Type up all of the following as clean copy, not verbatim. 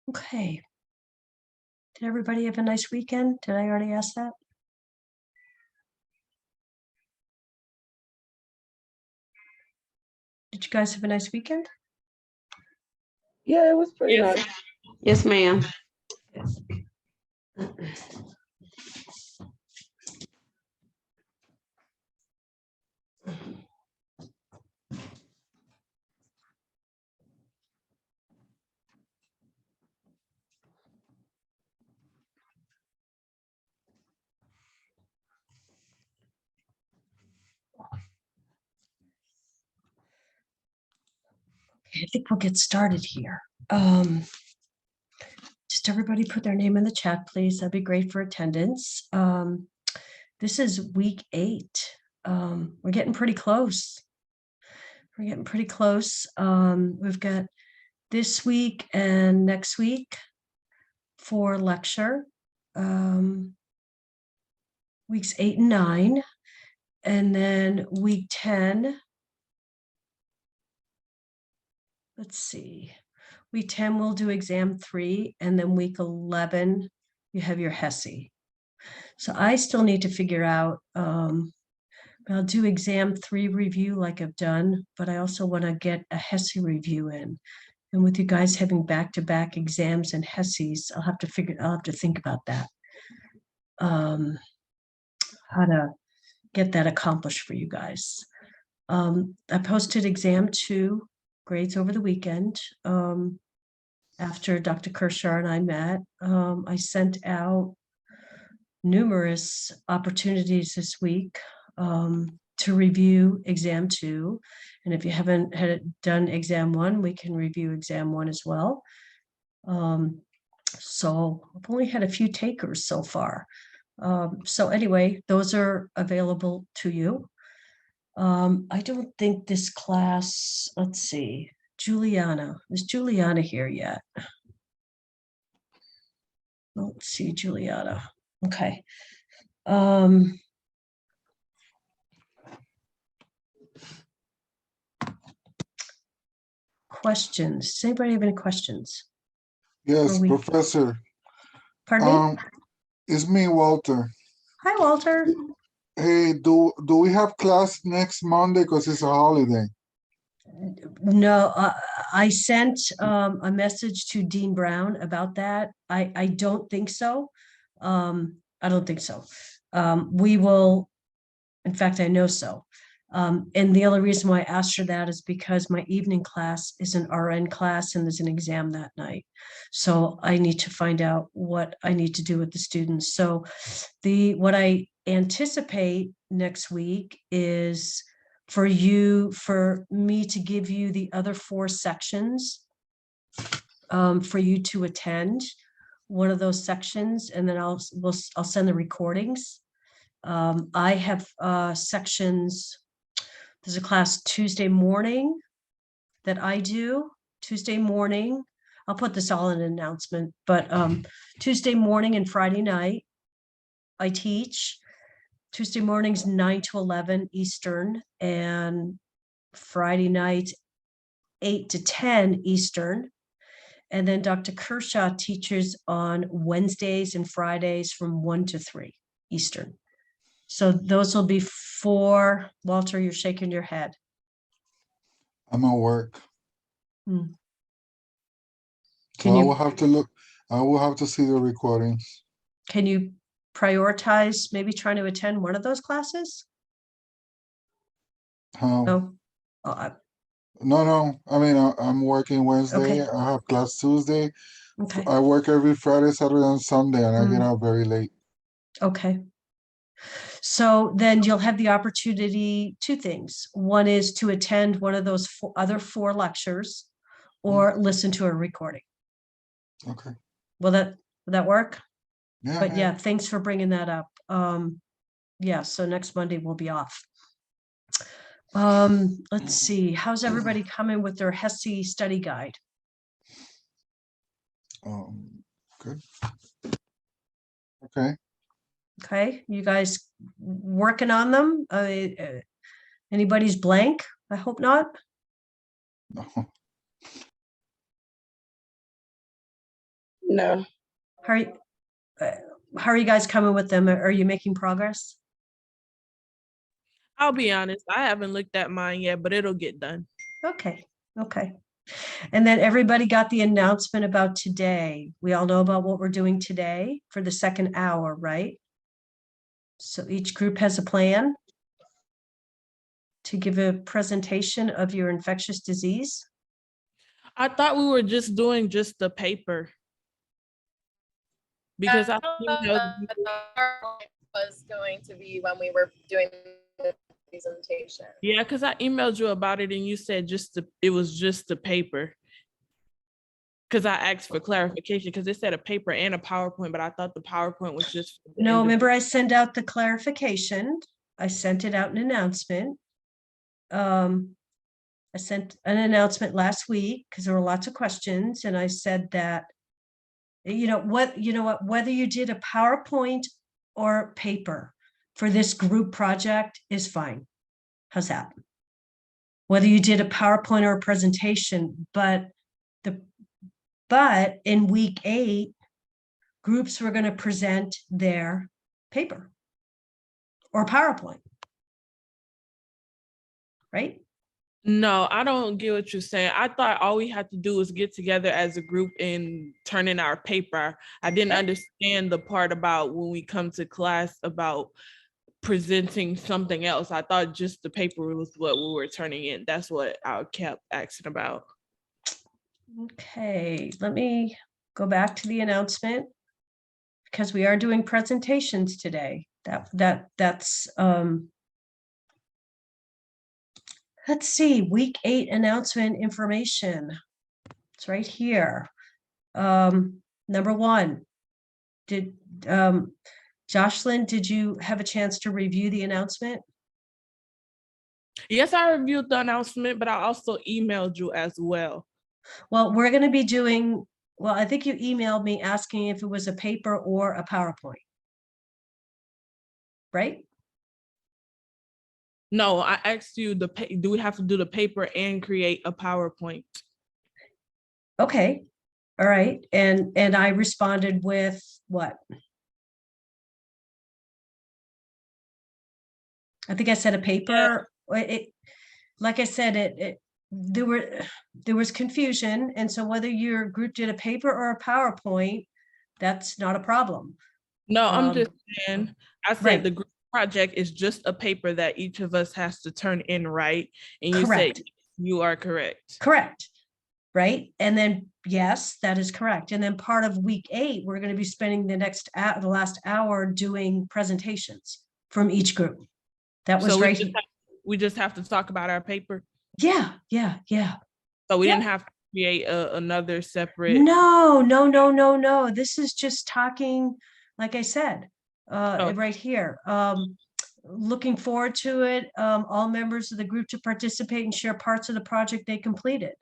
Okay. Did everybody have a nice weekend? Did I already ask that? Did you guys have a nice weekend? Yeah, it was pretty nice. Yes, ma'am. Okay, I think we'll get started here. Just everybody put their name in the chat, please. That'd be great for attendance. This is week 8. We're getting pretty close. We've got this week and next week for lecture. Weeks 8 and 9. And then week 10. Let's see. Week 10, we'll do exam 3, and then week 11, you have your HESI. So I still need to figure out, I'll do exam 3 review like I've done, but I also want to get a HESI review in. And with you guys having back-to-back exams and HESIs, I'll have to think about that. How to get that accomplished for you guys. I posted exam 2 grades over the weekend. After Dr. Kershaw and I met, I sent out numerous opportunities this week to review exam 2. And if you haven't done exam 1, we can review exam 1 as well. So I've only had a few takers so far. So anyway, those are available to you. I don't think this class, let's see, Juliana. Is Juliana here yet? Let's see, Juliana. Okay. Questions? Does anybody have any questions? Yes, Professor. Pardon me? It's me, Walter. Hi, Walter. Hey, do we have class next Monday because it's a holiday? No, I sent a message to Dean Brown about that. I don't think so. I don't think so. We will, in fact, I know so. And the only reason why I asked her that is because my evening class is an RN class and there's an exam that night. So I need to find out what I need to do with the students. So what I anticipate next week is for me to give you the other 4 sections for you to attend one of those sections, and then I'll send the recordings. I have sections. There's a class Tuesday morning that I do. Tuesday morning, I'll put this all in an announcement, but Tuesday morning and Friday night, I teach. Tuesday mornings 9 to 11 Eastern, and Friday night 8 to 10 Eastern. And then Dr. Kershaw teaches on Wednesdays and Fridays from 1 to 3 Eastern. So those will be 4. Walter, you're shaking your head. I'm at work. Hmm. So I will have to look. I will have to see the recordings. Can you prioritize maybe trying to attend one of those classes? How? No. No. I mean, I'm working Wednesday. Okay. I have class Tuesday. Okay. I work every Friday, Saturday, and Sunday, and I get out very late. Okay. So then you'll have the opportunity, 2 things. One is to attend one of those other 4 lectures or listen to a recording. Okay. Will that work? Yeah. But yeah, thanks for bringing that up. Yeah, so next Monday we'll be off. Let's see. How's everybody coming with their HESI study guide? Good. Okay. Okay, you guys working on them? Anybody's blank? I hope not. No. No. How are you guys coming with them? Are you making progress? I'll be honest, I haven't looked at mine yet, but it'll get done. Okay, okay. And then everybody got the announcement about today. We all know about what we're doing today for the second hour, right? So each group has a plan to give a presentation of your infectious disease. I thought we were just doing just the paper. Because I was going to be when we were doing the presentation. Yeah, because I emailed you about it and you said it was just the paper. Because I asked for clarification because it said a paper and a PowerPoint, but I thought the PowerPoint was just. No, remember I sent out the clarification. I sent it out an announcement. I sent an announcement last week because there were lots of questions, and I said that, whether you did a PowerPoint or paper for this group project is fine. How's that? Whether you did a PowerPoint or a presentation, but in week 8, groups were going to present their paper or PowerPoint, right? No, I don't get what you're saying. I thought all we had to do was get together as a group and turn in our paper. I didn't understand the part about when we come to class about presenting something else. I thought just the paper was what we were turning in. That's what I kept asking about. Okay, let me go back to the announcement because we are doing presentations today. That's let's see, week 8 announcement information. It's right here. Number 1, Jocelyn, did you have a chance to review the announcement? Yes, I reviewed the announcement, but I also emailed you as well. Well, we're going to be doing, I think you emailed me asking if it was a paper or a PowerPoint, right? No, I asked you, do we have to do the paper and create a PowerPoint? Okay, all right. And I responded with what? I think I said a paper. Like I said, there was confusion. And so whether your group did a paper or a PowerPoint, that's not a problem. No, I'm just saying, I said right. The group project is just a paper that each of us has to turn in, right? And you correct. say you are correct. Correct. Right. And then, yes, that is correct. And then part of week 8, we're going to be spending the last hour doing presentations from each group. That was right. We just have to talk about our paper. Yeah. So we didn't have to create another separate. No. This is just talking, like I said, right here. Looking forward to it. All members of the group to participate and share parts of the project they completed.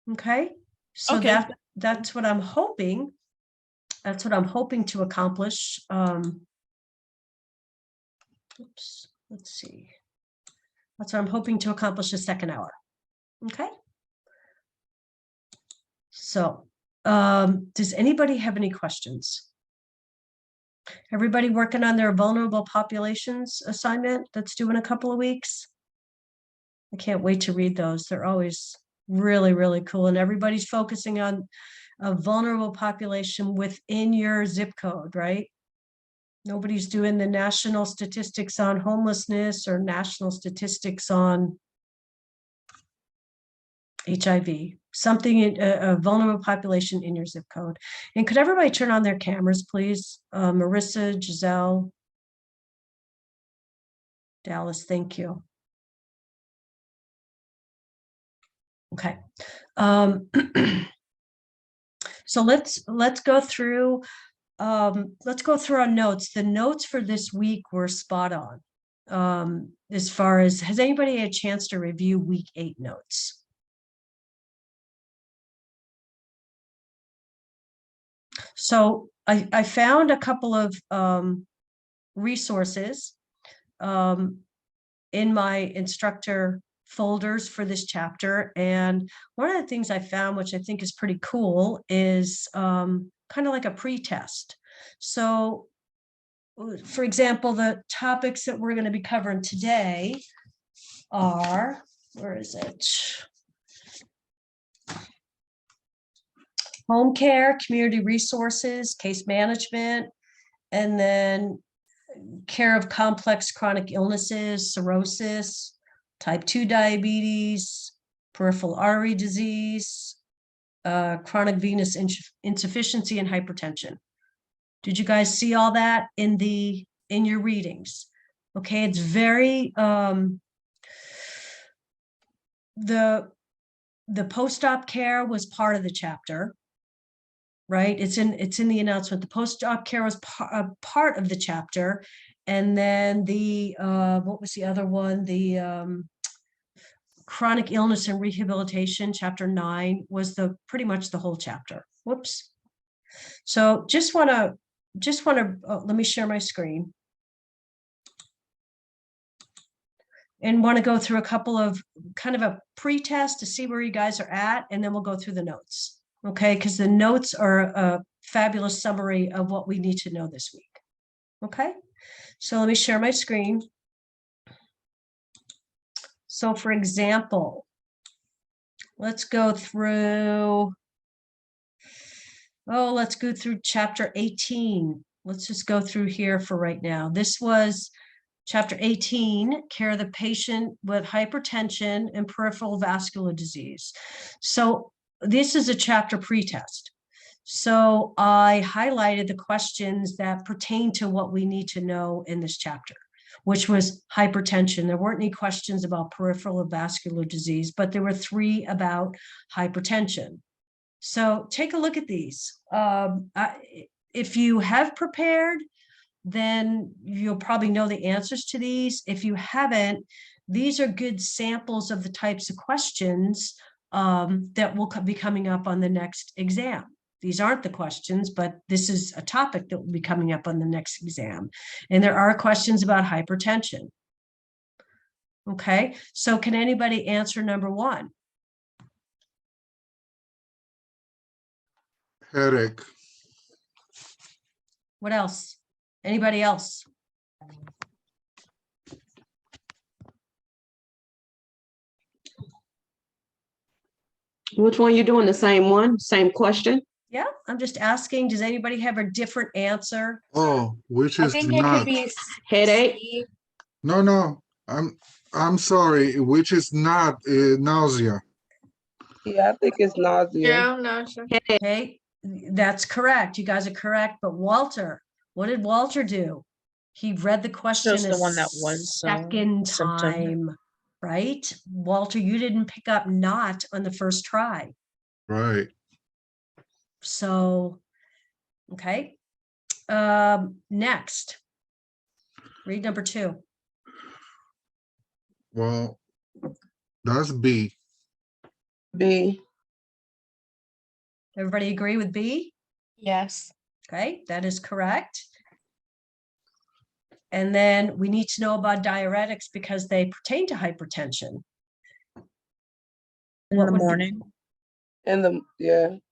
Okay, so that's what I'm hoping. That's what I'm hoping to accomplish. Oops, let's see. That's what I'm hoping to accomplish the second hour. Okay. So, does anybody have any questions? Everybody working on their vulnerable populations assignment that's due in a couple of weeks? I can't wait to read those. They're always really, really cool. And everybody's focusing on a vulnerable population within your zip code, right? Nobody's doing the national statistics on homelessness or national statistics on HIV, something in a vulnerable population in your zip code. And could everybody turn on their cameras, please? Marissa, Giselle, Dallas, thank you. Okay. So let's go through our notes. The notes for this week were spot on. As far as, has anybody had a chance to review week 8 notes? So I found a couple of resources, and in my instructor folders for this chapter. And one of the things I found, which I think is pretty cool, is kind of like a pre-test. So, for example, the topics that we're going to be covering today are, where is it? Home care, community resources, case management, and then care of complex chronic illnesses, cirrhosis, type 2 diabetes, peripheral artery disease, chronic venous insufficiency, and hypertension. Did you guys see all that in your readings? Okay, it's very the post-op care was part of the chapter, right? It's in the announcement. The post-op care was part of the chapter, and then the what was the other one? The chronic illness and rehabilitation, chapter 9, was pretty much the whole chapter. Whoops. So just want to let me share my screen. And want to go through a couple of kind of a pre-test to see where you guys are at, and then we'll go through the notes. Okay, because the notes are a fabulous summary of what we need to know this week. Okay, so let me share my screen. So for example, let's go through chapter 18. Let's just go through here for right now. This was chapter 18, care of the patient with hypertension and peripheral vascular disease. So this is a chapter pretest. So I highlighted the questions that pertain to what we need to know in this chapter, which was hypertension. There weren't any questions about peripheral vascular disease, but there were 3 about hypertension. So take a look at these. If you have prepared, then you'll probably know the answers to these. If you haven't, these are good samples of the types of questions that will be coming up on the next exam. These aren't the questions, but this is a topic that will be coming up on the next exam. And there are questions about hypertension. Okay, so can anybody answer number 1? Headache. What else? Anybody else? Which one you doing? The same one? Same question? Yeah, I'm just asking, does anybody have a different answer? Oh, which I is think it not. could be Headache? C. No, I'm sorry, which is not nausea. Yeah, I think it's nausea. Yeah, I'm not sure. Okay, that's correct. You guys are correct. But Walter, what did Walter do? He read the question Chose a the one that was, second symptom. time, right? Walter, you didn't pick up not on the first try. Right. So, okay. Next, read number 2. Well, that's B. B. Everybody agree with B? Yes. Okay, that is correct. And then we need to know about diuretics because they pertain to hypertension. In What the would be- morning,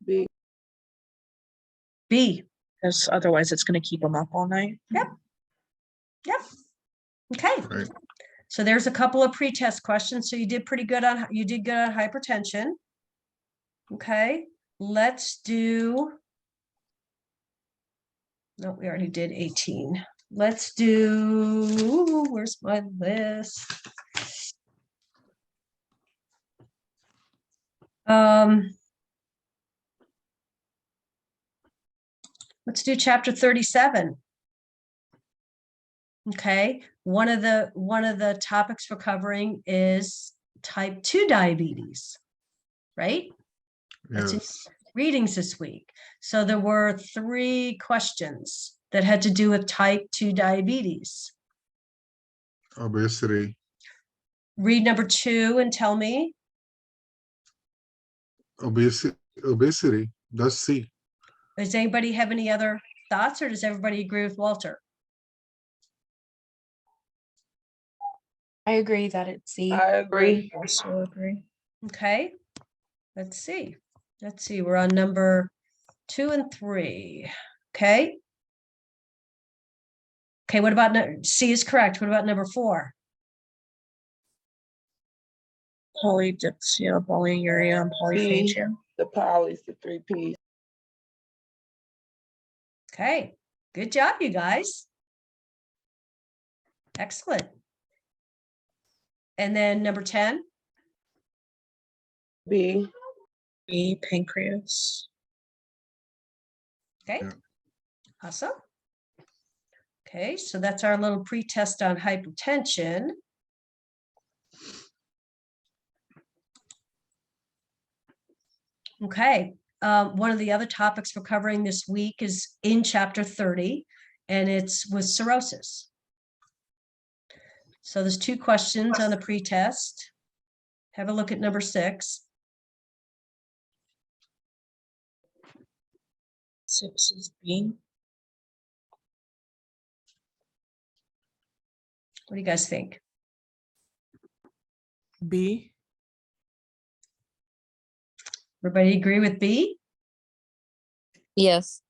B. B. because otherwise it's going to keep them up all night. Yep. Okay. Right. So there's a couple of pretest questions. So you did good on hypertension. Okay. Let's do. No, we already did 18. Let's do. Where's my list? Let's do chapter 37. Okay, one of the topics we're covering is type 2 diabetes, right? That's in Yes. readings this week. So there were 3 questions that had to do with type 2 diabetes. Obesity. Read number 2 and tell me. Obesity. That's C. Does anybody have any other thoughts, or does everybody agree with Walter? I agree that it's C. I agree. Also agree. Okay, let's see. Let's see, we're on number 2 and 3. Okay. Okay, what about C is correct. What about number 4? Polydipsia, polyuria, and polyphagia. The polys, the 3 Ps. Okay, good job, you guys. Excellent. And then number 10, B. B, pancreas. okay, Yeah. awesome. Okay, so that's our little pre-test on hypertension. Okay, one of the other topics we're covering this week is in chapter 30, and it's with cirrhosis. So there's 2 questions on the pre-test. Have a look at number 6. 6 is B. What do you guys think? B. Everybody agree with B? Yes.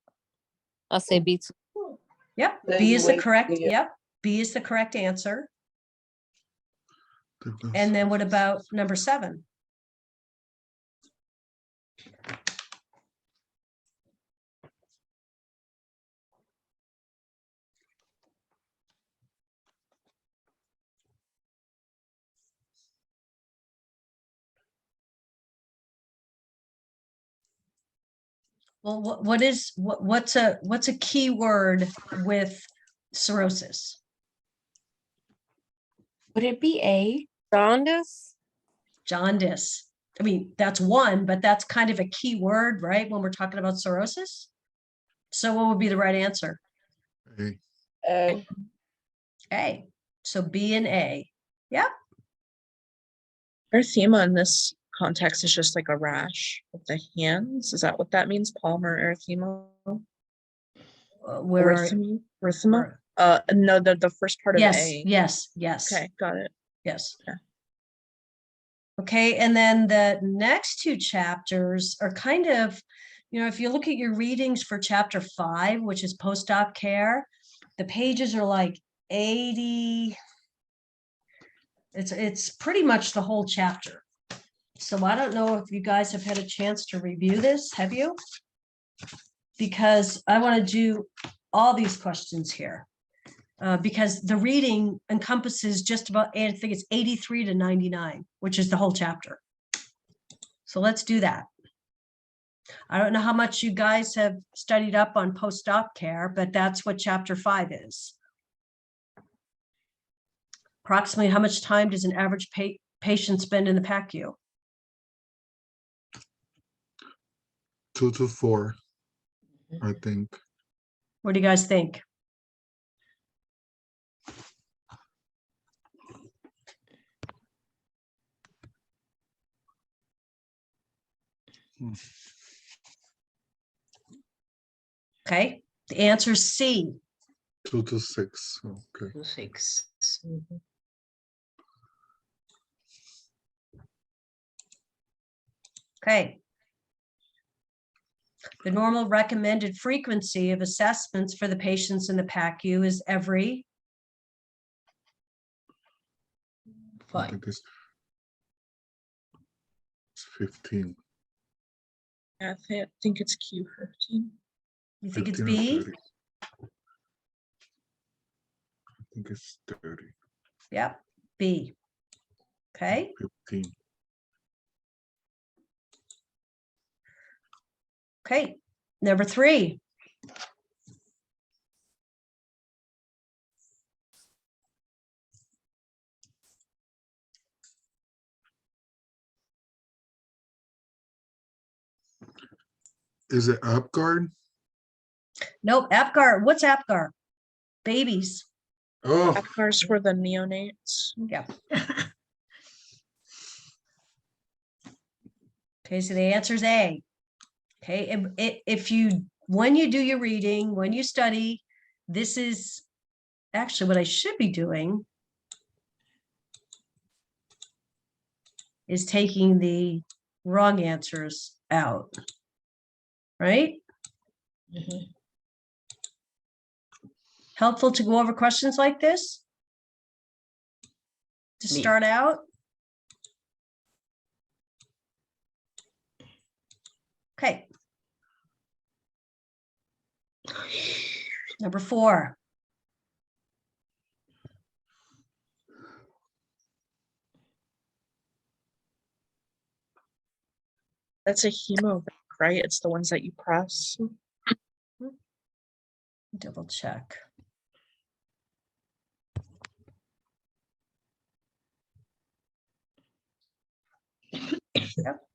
I'll say B too. Yep, Then B you is the went- correct, yeah. yep, B is the correct answer. And then what about number 7? Well, what's a key word with cirrhosis? Would it be A? Jaundice? Jaundice. I mean, that's one, but that's kind of a key word, right? When we're talking about cirrhosis. So what would be the right answer? A. A. A. So B and A. Yep. Erythema in this context is just like a rash of the hands. Is that what that means? Palmar erythema? Where are Erythema? where- No, the first part of Yes, A. yes. Okay, got it. Yes. Yeah. Okay, and then the next 2 chapters are kind of, if you look at your readings for chapter 5, which is post-op care, the pages are like 80. It's pretty much the whole chapter. So I don't know if you guys have had a chance to review this, have you? Because I want to do all these questions here. Because the reading encompasses just about, I think it's 83 to 99, which is the whole chapter. So let's do that. I don't know how much you guys have studied up on post-op care, but that's what chapter 5 is. Approximately how much time does an average patient spend in the PACU? 2 to 4, I think. What do you guys think? Okay, the answer is C. 2 to 6. Okay. 6. Okay. The normal recommended frequency of assessments for the patients in the PACU is every. I think it's 15. I think it's Q15. You think it's 15 or B? 30. I think it's 30. Yep, B. Okay, 15. okay. Number 3. Is it UpGuard? Nope, APGAR. What's APGAR? Babies. Oh, Apgar's for the neonates. Yeah. Okay, so the answer is A. Okay, when you do your reading, when you study, this is actually what I should be doing is taking the wrong answers out. Right? Mhm. Helpful to go over questions like this? To Me. start out? Okay. Number 4. That's a hemovac, right? It's the ones that you press. Double check. Yep.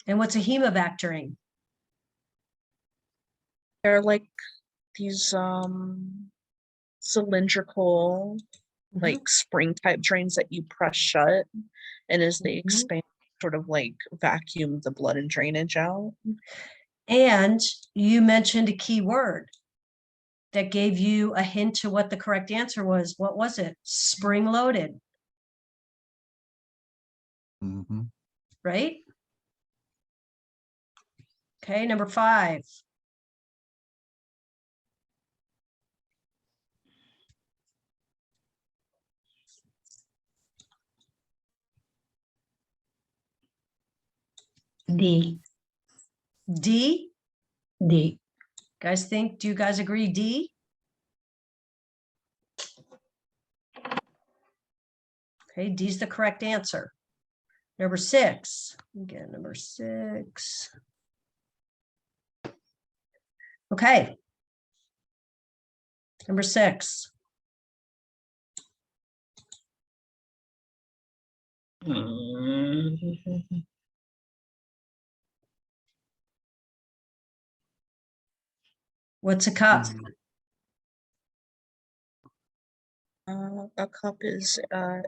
And what's a hemobacterium? They're like these cylindrical, like spring type drains that you press shut, and as they expand, sort of like vacuum the blood and drainage out. And you mentioned a key word that gave you a hint to what the correct answer was. What was it? Spring loaded, Mhm. right? Okay, number 5. D. D. D. Guys think, do you guys agree D? Okay, D's the correct answer. Number 6. Again, number 6. Okay. Number 6. What's a cup? A cup is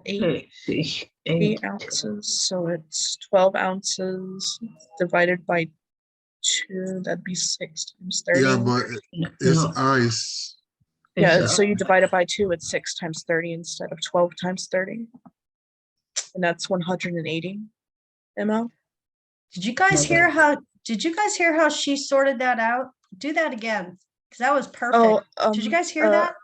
eight Let's see. 8 ounces, so it's 12 ounces divided by 2. That'd be 6 times 30. Yeah, but it's No. ice. Yeah, It's, so you divide it by 2, it's 6 times 30 instead of 12 times 30. And that's 180 ml. Did you guys hear how she sorted that out? Do that again, because that was perfect. Did you guys hear that?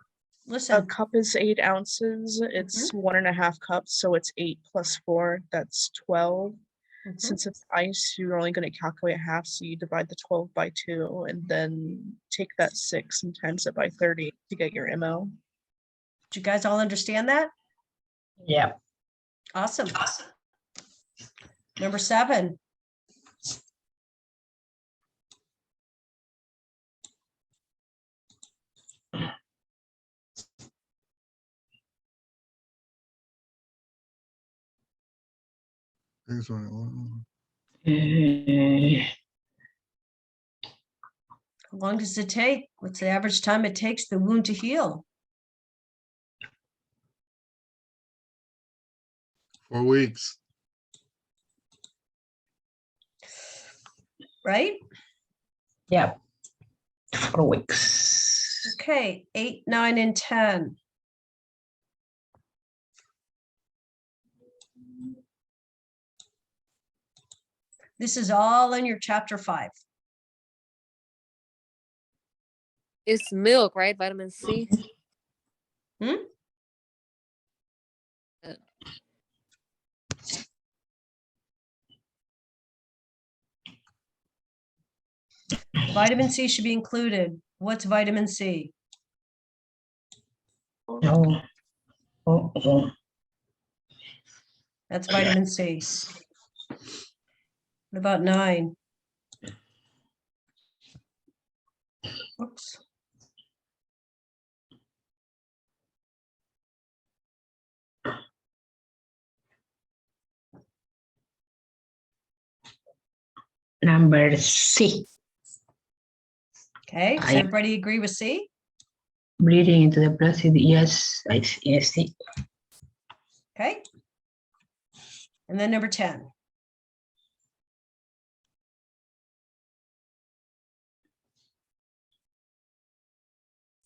A Listen. cup is 8 ounces. It's 1.5 cups, so it's 8 plus 4. That's 12. Mhm. Since it's ice, you're only going to calculate half, so you divide the 12 by 2, and then take that 6 and times it by 30 to get your ml. Did you guys all understand that? yeah. Awesome. Number 7. It's on one. How long does it take? What's the average time it takes the wound to heal? 4 weeks. Right? Yeah. 4 weeks. Okay, 8, 9, and 10. This is all in your chapter 5. It's milk, right? Vitamin C. Vitamin C should be included. What's vitamin C? Oh. Oh. That's vitamin C. What about 9? Oops. Number C. Okay, does everybody agree with C? Breathing into the blood. Yes, yes. Okay. And then number 10.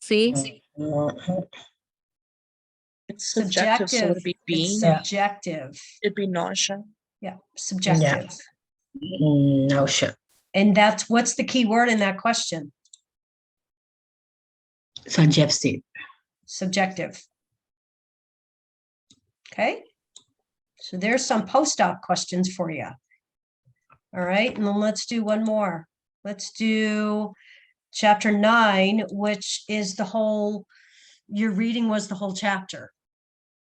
C. It's subjective, so would it be It's B? subjective. It'd be nausea. Yeah, subjective. No, sure. And that's, what's the key word in that question? Subjective. Subjective. Okay. So there's some postdoc questions for you. All right, and then let's do one more. Let's do chapter 9, which is the whole, your reading was the whole chapter.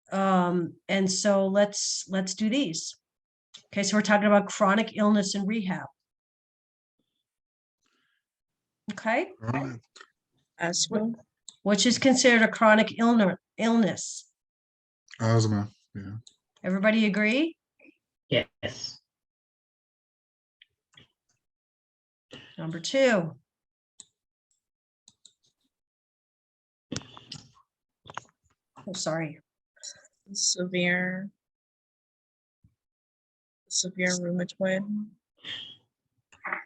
And so let's do these. Okay, so we're talking about chronic illness and rehab. Okay, Right. Asthma. which is considered a chronic illness. Asthma. Yeah. Everybody agree? Yes. Number 2. Oh, sorry. Severe rheumatoid. Yeah.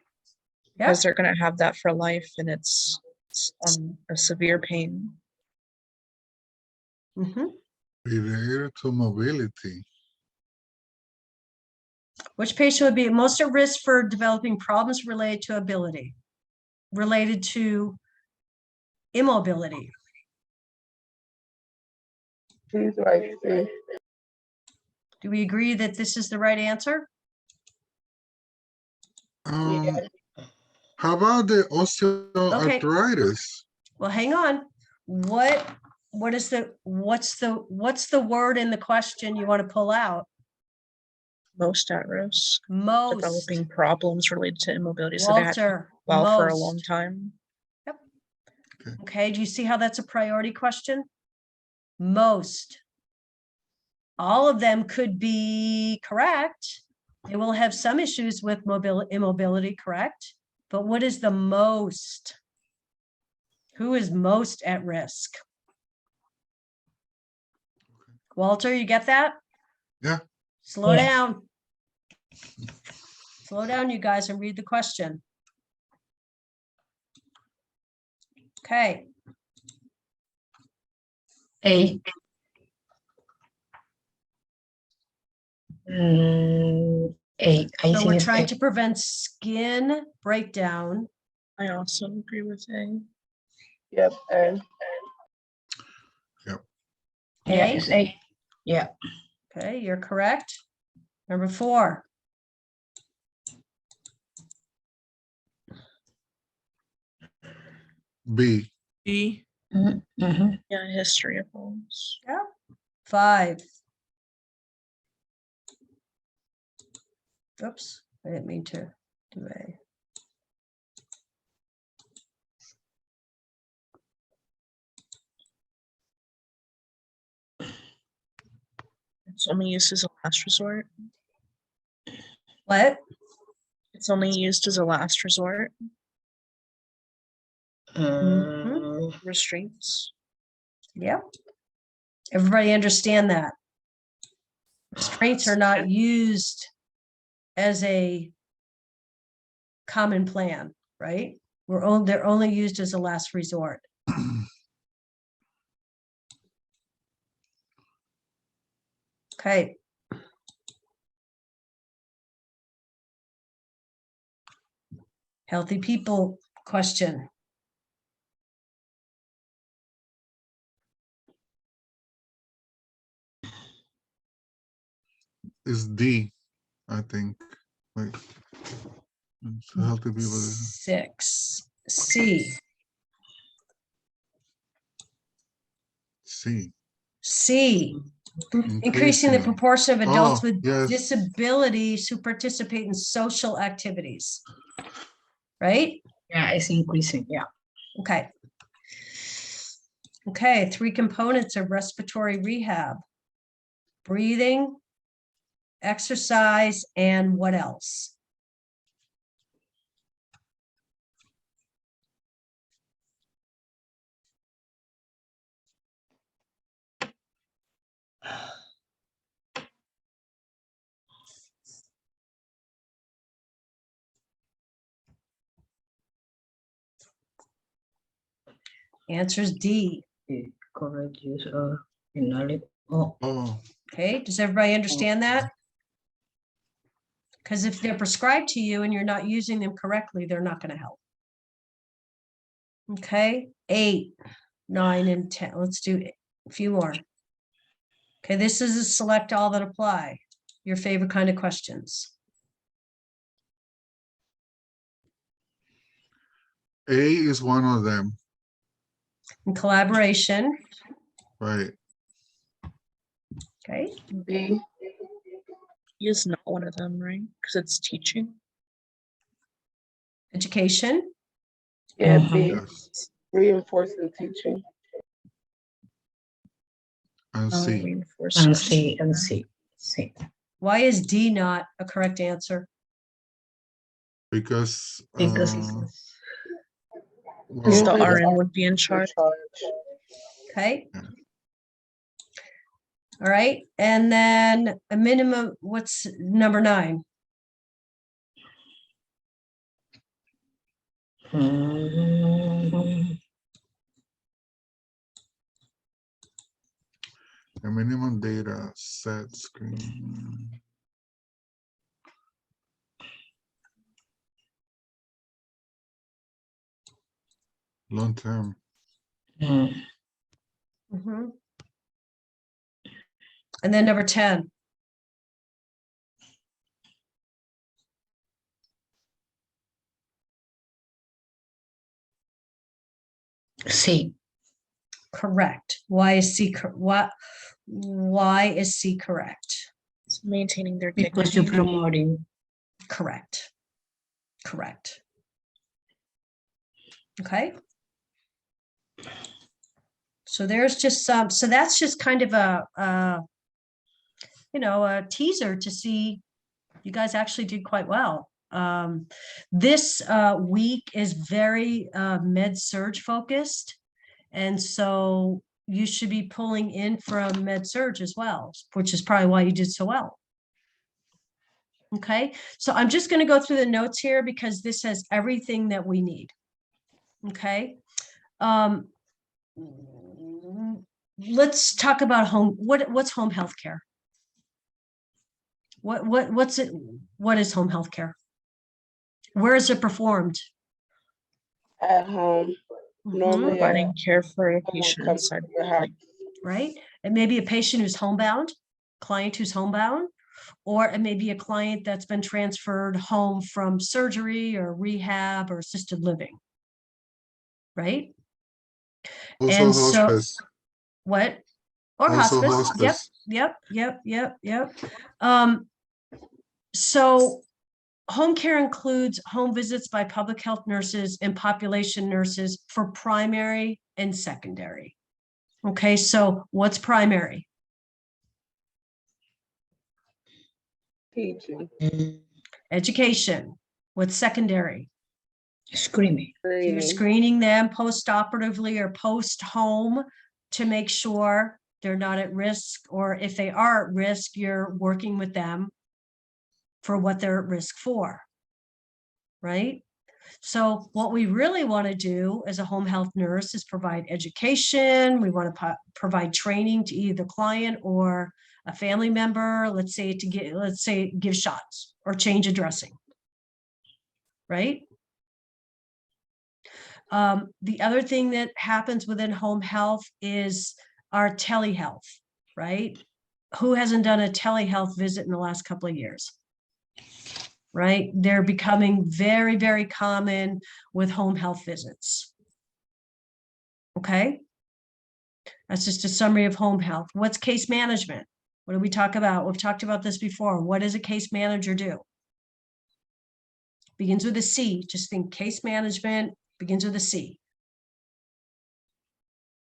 Because they're gonna have that for life, and it's a severe pain. Related to mobility. Which patient would be most at risk for developing problems related to ability, related to immobility? He's right. C. Do we agree that this is the right answer? Yeah. How about the osteoarthritis? Well, hang on. What's the word in the question you want to pull out? Most at risk. Most. Developing problems related to immobility. So they had to Walter, well for a most. long time. Okay, do you see how that's a priority question? Most. All of them could be correct. They will have some issues with immobility, correct? But what is the most? Who is most at risk? Walter, you get that? Yeah. Slow down. Slow down, you guys, and read the question. Okay. A. A. I So think we're it's trying A. to prevent skin breakdown. I also agree with A. Yep. And Yeah, A? it's A. Yeah. Okay, you're correct. Number 4. B. B. Mm-hmm. Yeah, history of homes. 5. Oops, I didn't mean to do A. It's only used as a last resort. What? It's only used as a last resort. Restraints. Yep. Everybody understand that? Restraints are not used as a common plan, right? They're only used as a last resort. Okay. Healthy people question. Is D, I think. Like, it's healthy people. 6. C. C. C. Increasing the proportion of adults with yes. disabilities who participate in social activities. Right? Yeah, it's increasing. Yeah. Okay. Okay, 3 components of respiratory rehab. Breathing, exercise, and what else? Answer is D. Correct use of inhaled Oh, Okay, does everybody understand that? Because if they're prescribed to you and you're not using them correctly, they're not going to help. Okay, 8, 9, and 10. Let's do a few more. Okay, this is a select all that apply. Your favorite kind of questions. A is one of them, In collaboration, right? okay, B, He is not one of them, right? Because it's teaching. education, yeah, B, Yes. reinforcing teaching. And C. Reinforcement. C. why is D not a correct answer? Because Because Because the Yeah. RN would be in charge. Okay. Yeah. All right, and then a minimum, what's number 9? the minimum data set screen. Long term. Mhm. And then number 10. C. Correct. Why is C why is C correct? It's maintaining their Because you're dignity. promoting. Correct. Correct. Okay. So there's just some, so that's just kind of a teaser to see you guys actually did quite well. This week is very med surge focused. And so you should be pulling in from med surge as well, which is probably why you did so well. Okay, so I'm just going to go through the notes here because this has everything that we need. Okay. Let's talk about what's home health care? What's it? What is home health care? Where is it performed? At home, normally Providing care for a someone patient comes inside to your house. Right? It may be a patient who's homebound, client who's homebound, or it may be a client that's been transferred home from surgery or rehab or assisted living. Right? Also And so hospice. what? Or Also hospice. Yep. So home care includes home visits by public health nurses and population nurses for primary and secondary. Okay, so what's primary? Teaching, Education. What's secondary? Screaming. You're screening, screening them post-operatively or post-home to make sure they're not at risk, or if they are at risk, you're working with them for what they're at risk for, right? So what we really want to do as a home health nurse is provide education. We want to provide training to either client or a family member, let's say give shots or change a dressing, right? The other thing that happens within home health is our telehealth, right? Who hasn't done a telehealth visit in the last couple of years? Right? They're becoming very, very common with home health visits. Okay. That's just a summary of home health. What's case management? What do we talk about? We've talked about this before. What does a case manager do? Begins with a C. Just think case management begins with a C.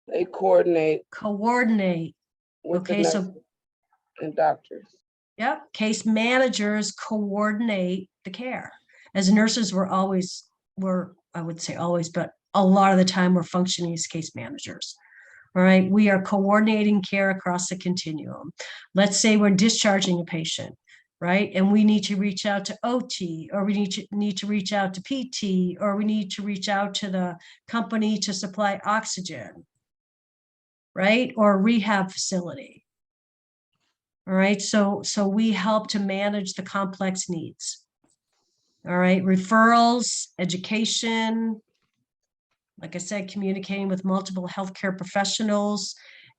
they coordinate Coordinate. with the Okay, so nurses and doctors. yep, case managers coordinate the care. As nurses, I would say always, but a lot of the time we're functioning as case managers. All right, we are coordinating care across the continuum. Let's say we're discharging a patient, right? And we need to reach out to OT, or we need to reach out to PT, or we need to reach out to the company to supply oxygen, right? Or a rehab facility. All right, so we help to manage the complex needs. All right, referrals, education, like I said, communicating with multiple healthcare professionals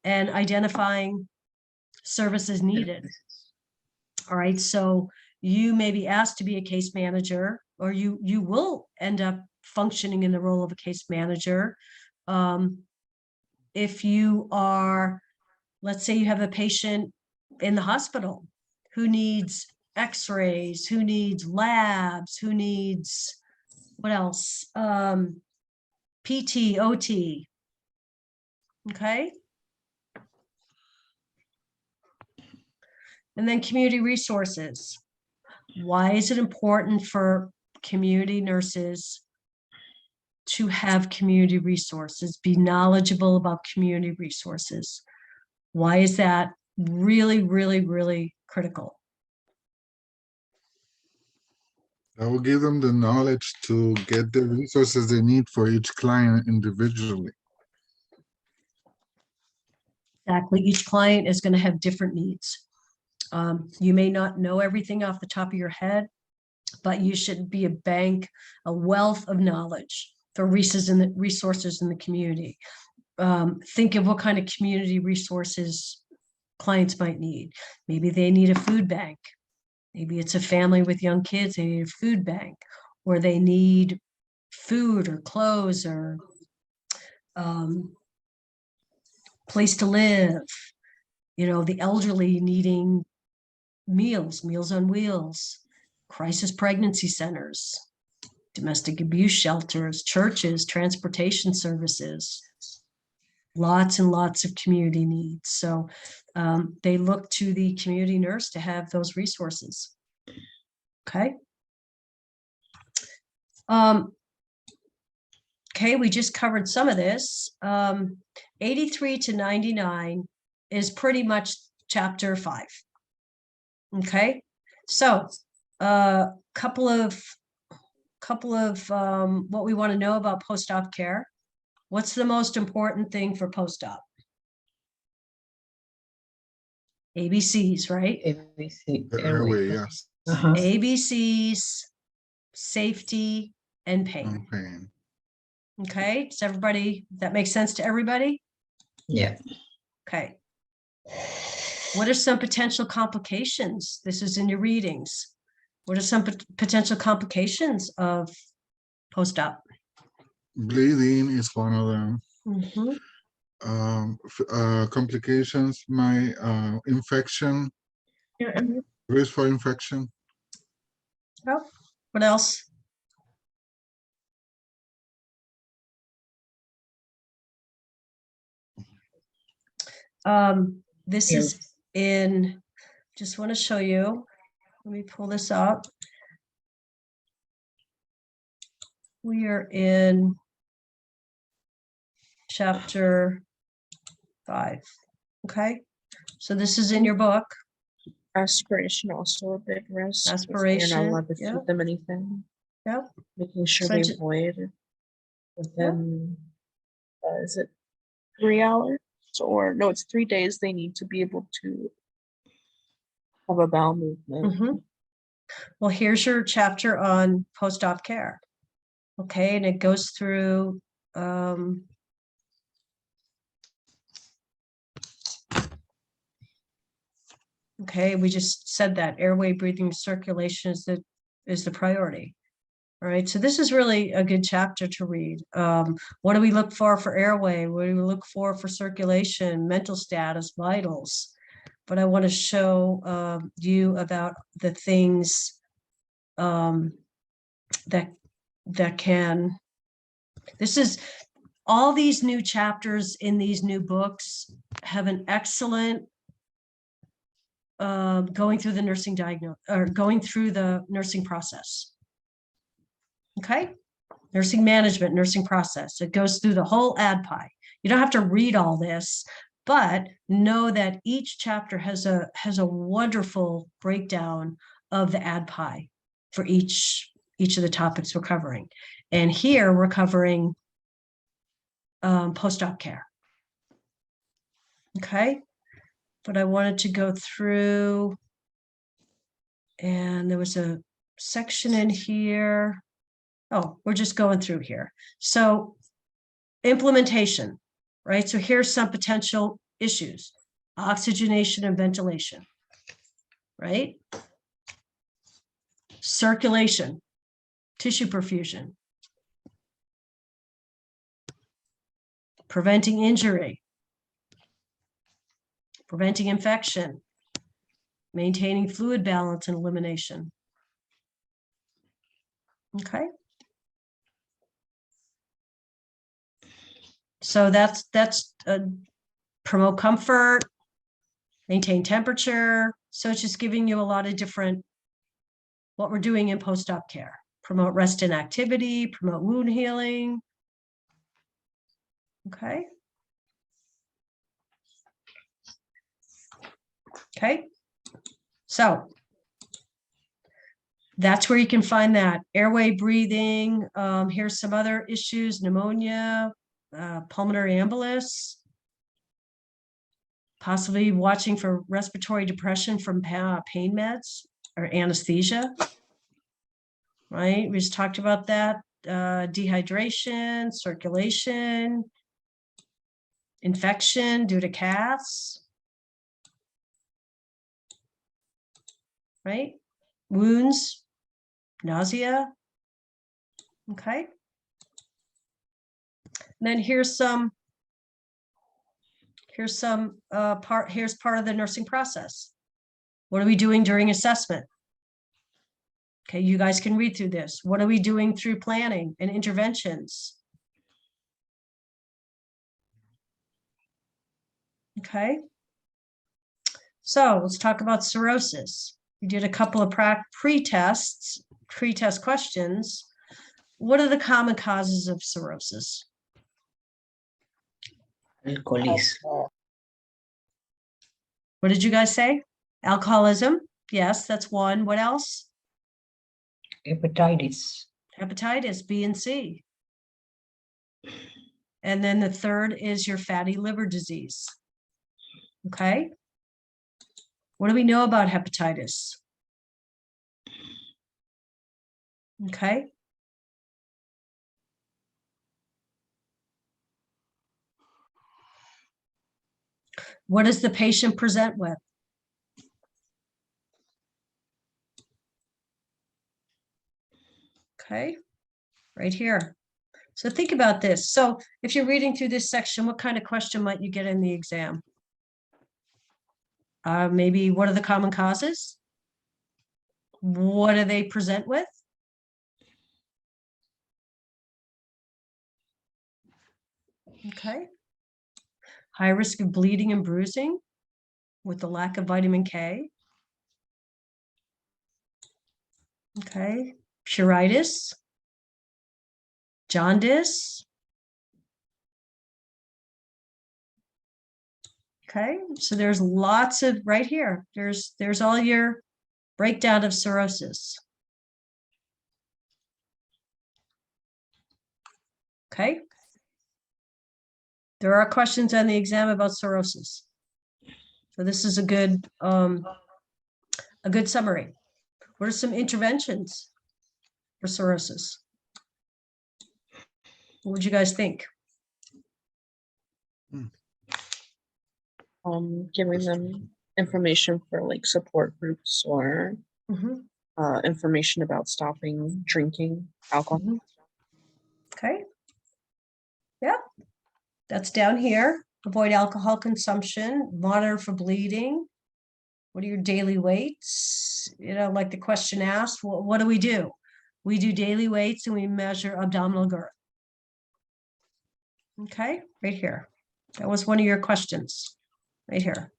and identifying services needed. All right, so you may be asked to be a case manager, or you will end up functioning in the role of a case manager. If you are, let's say you have a patient in the hospital who needs x-rays, who needs labs, who needs, what else? PT, OT. Okay. And then community resources. Why is it important for community nurses to have community resources, be knowledgeable about community resources? Why is that really, really, really critical? That will give them the knowledge to get the resources they need for each client individually. Exactly. Each client is going to have different needs. You may not know everything off the top of your head, but you should be a bank, a wealth of knowledge for resources in the community. Think of what kind of community resources clients might need. Maybe they need a food bank. Maybe it's a family with young kids, they need a food bank, or they need food or clothes or place to live. You know, the elderly needing meals on wheels, crisis pregnancy centers, domestic abuse shelters, churches, transportation services, lots and lots of community needs. So they look to the community nurse to have those resources. Okay. Okay, we just covered some of this. 83 to 99 is pretty much chapter 5. Okay, so couple of what we want to know about post-op care. What's the most important thing for post-op? ABCs, right? ABC. The airway, yes. ABCs, safety, and pain. And pain. Okay, does everybody, that make sense to everybody? Yeah. Okay. What are some potential complications? This is in your readings. What are some potential complications of post-op? Bleeding is one of them. Complications, infection, risk for infection. Oh, what else? This is in, just want to show you. Let me pull this up. We are in chapter 5. Okay, so this is in your book. Aspiration also a big risk. Aspiration, You're not allowed to yeah. feed them anything. Yeah. Making sure So they void within, is it 3 hours? Or no, it's 3 days. They need to be able to have a bowel movement. Well, here's your chapter on post-op care. Okay, and it goes through okay, we just said that airway, breathing, circulation is the priority. All right, so this is really a good chapter to read. What do we look for airway? What do we look for circulation, mental status, vitals? But I want to show you about the things that can, this is, all these new chapters in these new books have an excellent going through the nursing diagnosis, or going through the nursing process. Okay, nursing management, nursing process. It goes through the whole ADPI. You don't have to read all this, but know that each chapter has a wonderful breakdown of the ADPI for each of the topics we're covering. And here we're covering post-op care. Okay, but I wanted to go through, and there was a section in here. Oh, we're just going through here. So implementation, right? So here's some potential issues: oxygenation and ventilation, right? Circulation, tissue perfusion, preventing injury, preventing infection, maintaining fluid balance and elimination. Okay. So that's promote comfort, maintain temperature. So it's just giving you a lot of different, what we're doing in post-op care. Promote rest and activity, promote wound healing. Okay. Okay. So that's where you can find that. Airway breathing. Here's some other issues: pneumonia, pulmonary embolus, possibly watching for respiratory depression from pain meds or anesthesia. Right? We just talked about that. Dehydration, circulation, infection due to caths. Right? Wounds, nausea. Okay. And then here's part of the nursing process. What are we doing during assessment? Okay, you guys can read through this. What are we doing through planning and interventions? Okay. So let's talk about cirrhosis. We did a couple of pre-test questions. What are the common causes of cirrhosis? Alcohol. What did you guys say? Alcoholism? Yes, that's one. What else? Hepatitis. Hepatitis B and C. And then the third is your fatty liver disease. Okay. What do we know about hepatitis? Okay. What does the patient present with? Okay, right here. So think about this. So if you're reading through this section, what kind of question might you get in the exam? Maybe what are the common causes? What do they present with? Okay. High risk of bleeding and bruising with the lack of vitamin K. Okay. Pruritus, jaundice. Okay, so there's lots of right here. There's all your breakdown of cirrhosis. Okay. There are questions on the exam about cirrhosis. So this is a good summary. What are some interventions for cirrhosis? What would you guys think? Giving them information for like support groups or information about stopping drinking alcohol. Okay. Yeah, that's down here. Avoid alcohol consumption, monitor for bleeding. What are your daily weights? You know, like the question asked, what do? We do daily weights and we measure abdominal girth. Okay, right here. That was one of your questions, right here.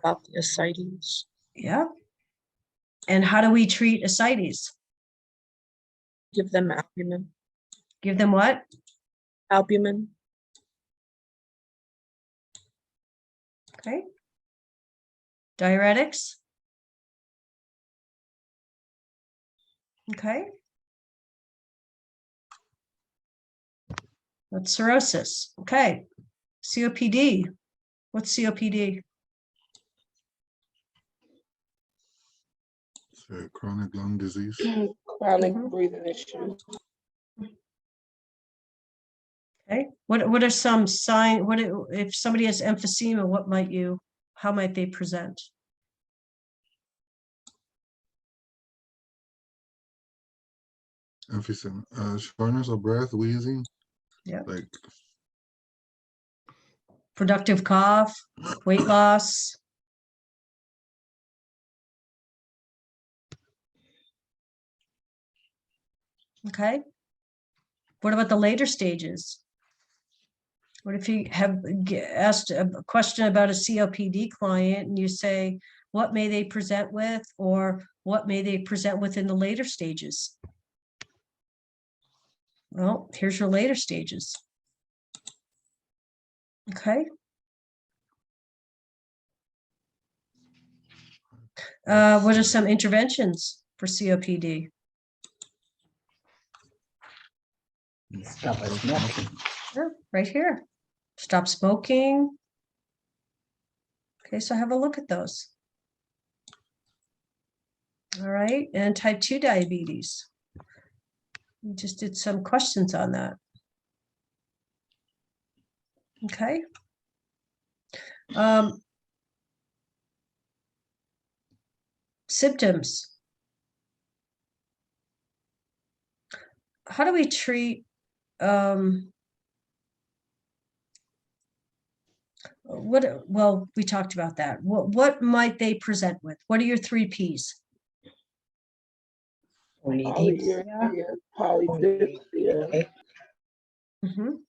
About the ascites. Yeah. And how do we treat ascites? Give them albumin. Give them what? Albumin. Okay. Diuretics. Okay. That's cirrhosis. Okay. COPD. What's COPD? Chronic lung disease. Chronic Mhm. breathing issues. Okay, what are some sign, if somebody has emphysema, how might they present? Emphysema, shortness of breath, wheezing. Yeah. Like, Productive cough, weight loss. Okay. What about the later stages? What if you have asked a question about a COPD client and you say, what may they present with, or what may they present with in the later stages? Well, here's your later stages. Okay. What are some interventions for COPD? Stop smoking. Yeah, right here. Stop smoking. Okay, so have a look at those. All right, and type 2 diabetes. We just did some questions on that. Okay. Symptoms. How do we treat well, we talked about that. What might they present with? What are your 3 Ps? Polyuria, polydipsia. Mhm.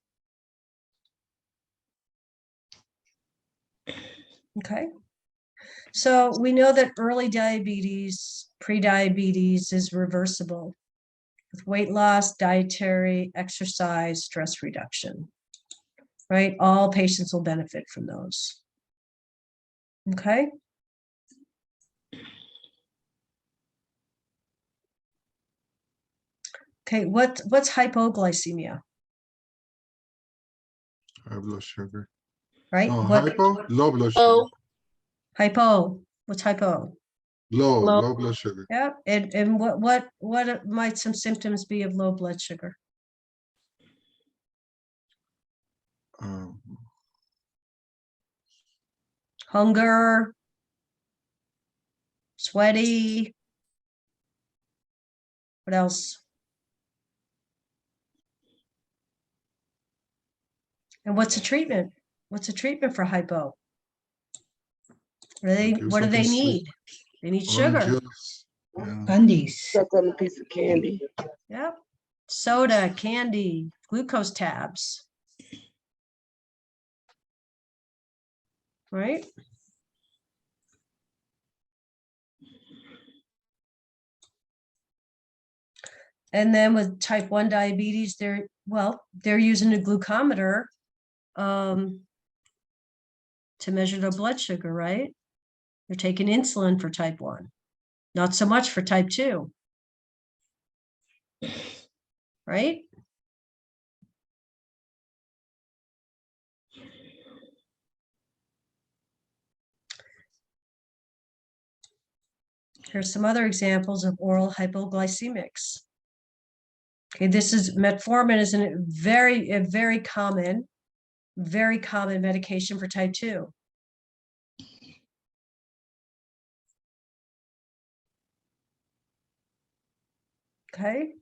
Okay. So we know that early diabetes, pre-diabetes is reversible with weight loss, dietary, exercise, stress reduction, right? All patients will benefit from those. Okay. Okay, what's hypoglycemia, high blood sugar. right? No, What hypo, low blood sugar. Oh, hypo? What's hypo? Low blood sugar. Yeah, and what might some symptoms be of low blood sugar? Um, Hunger, sweaty. What else? And what's a treatment? What's a treatment for hypo? give What do they something sweet. need? They need Orange sugar. juice. Yeah. Candies. Suck on a piece of candy. Yep. Soda, candy, glucose tabs. Right? And then with type 1 diabetes, they're using a glucometer to measure their blood sugar, right? They're taking insulin for type 1, not so much for type 2. Right? Here's some other examples of oral hypoglycemics. Okay, this is metformin is a very common medication for type 2. Okay.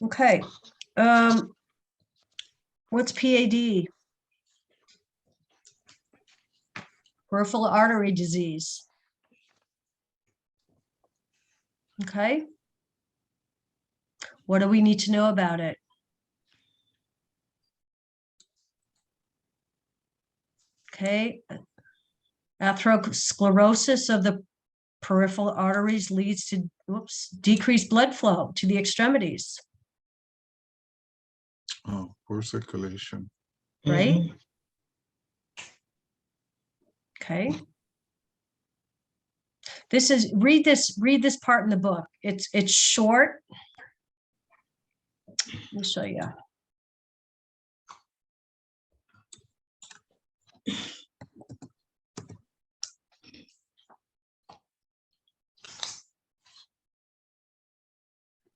Okay. What's PAD? Peripheral artery disease. Okay. What do we need to know about it? Okay. Atherosclerosis of the peripheral arteries leads to decreased blood flow to the extremities. Oh, poor circulation. Right? Okay. Read this part in the book. It's short. Let me show you.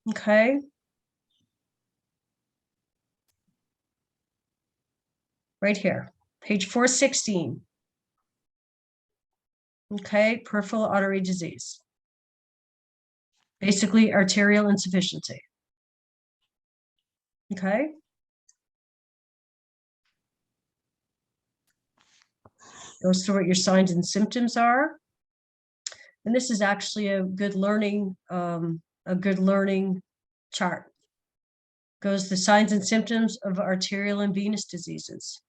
Okay. Right here, page 416. Okay, peripheral artery disease. Basically arterial insufficiency. Okay. Goes through what your signs and symptoms are. And this is actually a good learning chart. Goes the signs and symptoms of arterial and venous diseases.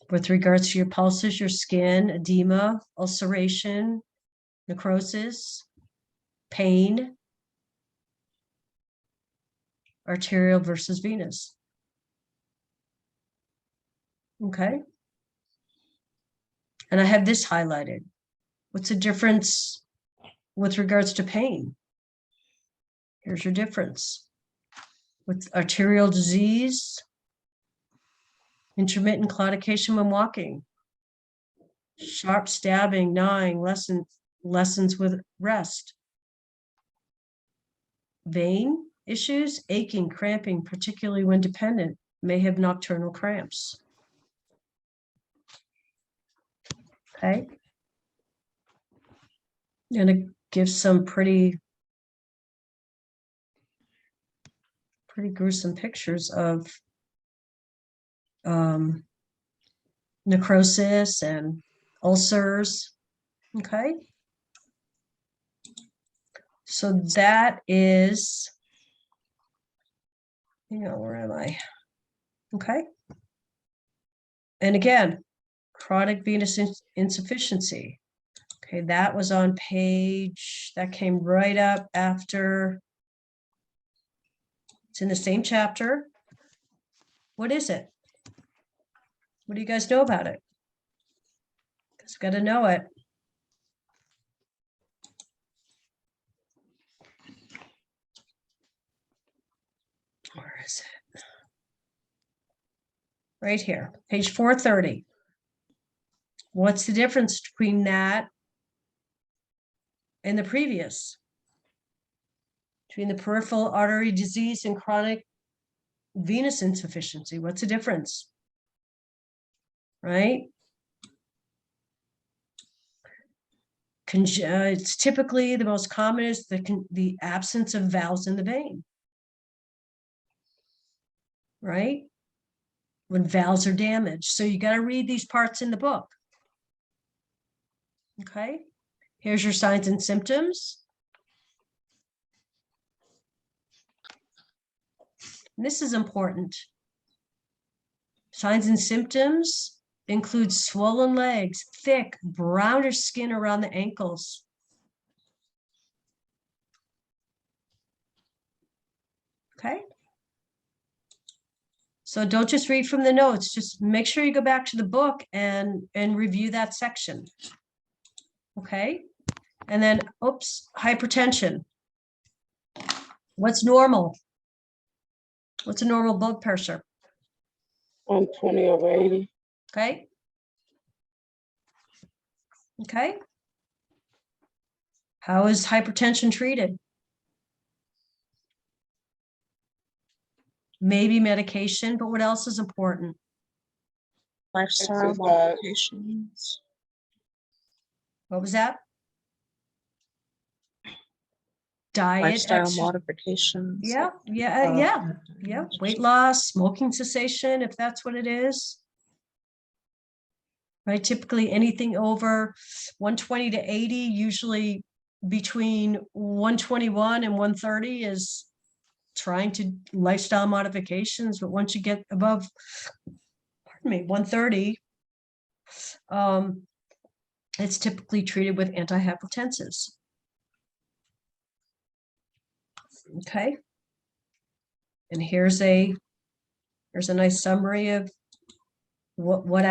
With regards to your pulses, your skin, edema, ulceration, necrosis, pain, arterial versus venous. Okay. And I have this highlighted. What's the difference with regards to pain? Here's your difference. With arterial disease, intermittent claudication when walking, sharp stabbing, gnawing, lessons with rest. Vein issues, aching, cramping, particularly when dependent, may have nocturnal cramps. Okay. I'm going to give some pretty gruesome pictures of necrosis and ulcers. Okay. So that is, where am I? Okay. And again, chronic venous insufficiency. Okay, that was on page, that came right up after, it's in the same chapter. What is it? What do you guys know about it? Because got to know it. Where is it? Right here, page 430. What's the difference between that and the previous? Between the peripheral artery disease and chronic venous insufficiency, what's the difference? Right? It's typically the most common is the absence of valves in the vein. Right? When valves are damaged. So you got to read these parts in the book. Okay. Here's your signs and symptoms. And this is important. Signs and symptoms include swollen legs, thick, brownish skin around the ankles. Okay. So don't just read from the notes, just make sure you go back to the book and review that section. Okay. And then, oops, hypertension. What's normal? What's a normal blood pressure? 120/80. Okay. Okay. How is hypertension treated? Maybe medication, but what else is important? Lifestyle Exercise. modifications. What was that? Diet, Lifestyle modifications. yeah. Weight loss, smoking cessation, if that's what it is. Right, typically anything over 120 to 80, usually between 121 and 130 is trying to lifestyle modifications, but once you get above, 130, it's typically treated with antihypertensives. Okay. And here's a nice summary of what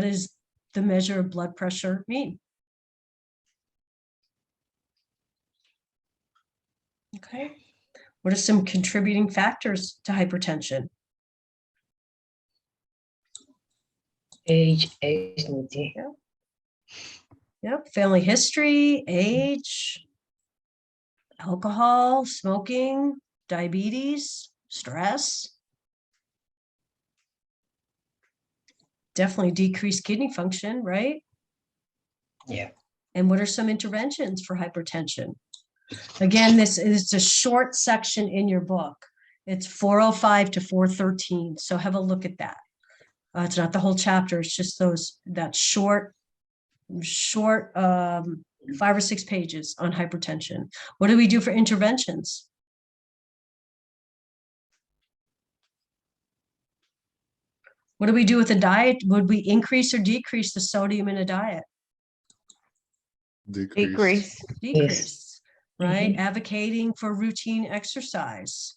is the measure of blood pressure mean. Okay. What are some contributing factors to hypertension? Age. Yep, family history, age, alcohol, smoking, diabetes, stress. Definitely decreased kidney function, right? Yeah. And what are some interventions for hypertension? Again, this is a short section in your book. It's 405 to 413. So have a look at that. It's not the whole chapter. It's just that short 5 or 6 pages on hypertension. What do we do for interventions? What do we do with the diet? Would we increase or decrease the sodium in a diet? Decrease. Decrease, right? Advocating for routine exercise.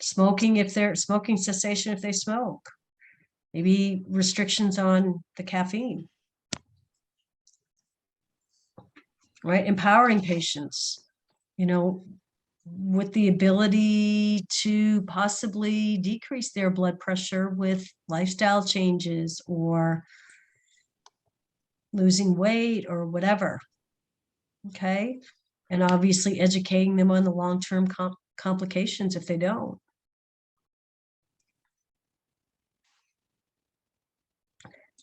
Smoking smoking cessation if they smoke. Maybe restrictions on the caffeine. Right? Empowering patients, with the ability to possibly decrease their blood pressure with lifestyle changes or losing weight or whatever. Okay. And obviously educating them on the long-term complications if they don't.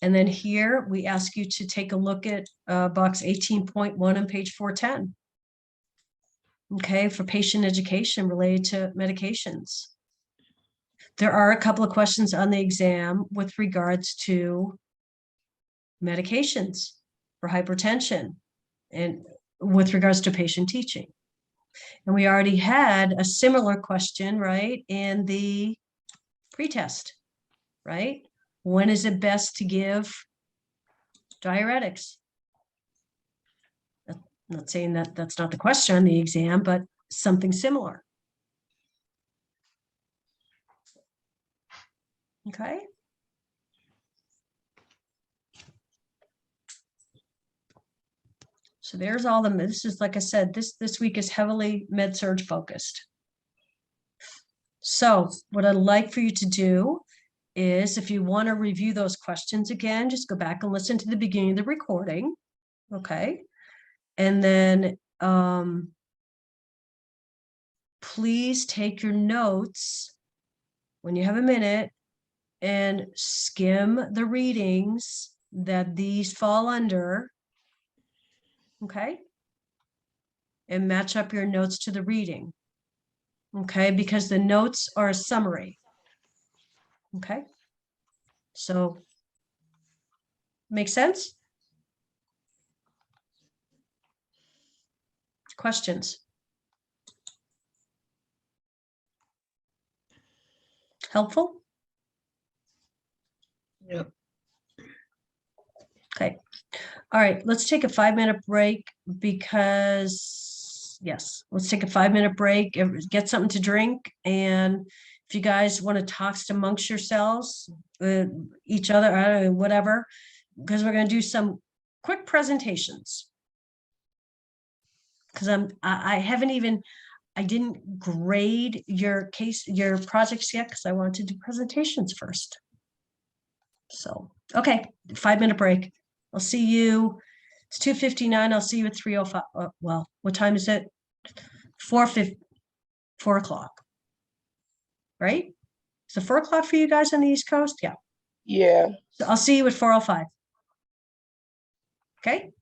And then here we ask you to take a look at box 18.1 on page 410. Okay, for patient education related to medications. There are a couple of questions on the exam with regards to medications for hypertension and with regards to patient teaching. And we already had a similar question, right, in the pretest, right? When is it best to give diuretics? I'm not saying that that's not the question on the exam, but something similar. Okay. So there's all this is, like I said, this week is heavily med-surg focused. So what I'd like for you to do is, if you want to review those questions again, just go back and listen to the beginning of the recording. Okay. And then please take your notes when you have a minute and skim the readings that these fall under. Okay. And match up your notes to the reading. Okay, because the notes are a summary. Okay. So, make sense? Questions? Helpful? Yep. Okay. All right, let's take a 5-minute break because, yes, let's take a 5-minute break, get something to drink. And if you guys want to talk amongst yourselves, each other, I don't know, whatever, because we're going to do some quick presentations. Because I didn't grade your projects yet because I wanted to do presentations first. So, okay, 5-minute break. I'll see you. It's 2:59. I'll see you at 3:05. Well, what time is it? 4 o'clock. Right? Is it 4 o'clock for you guys on the East Coast? Yeah. Yeah. So I'll see you at 4:05. Okay.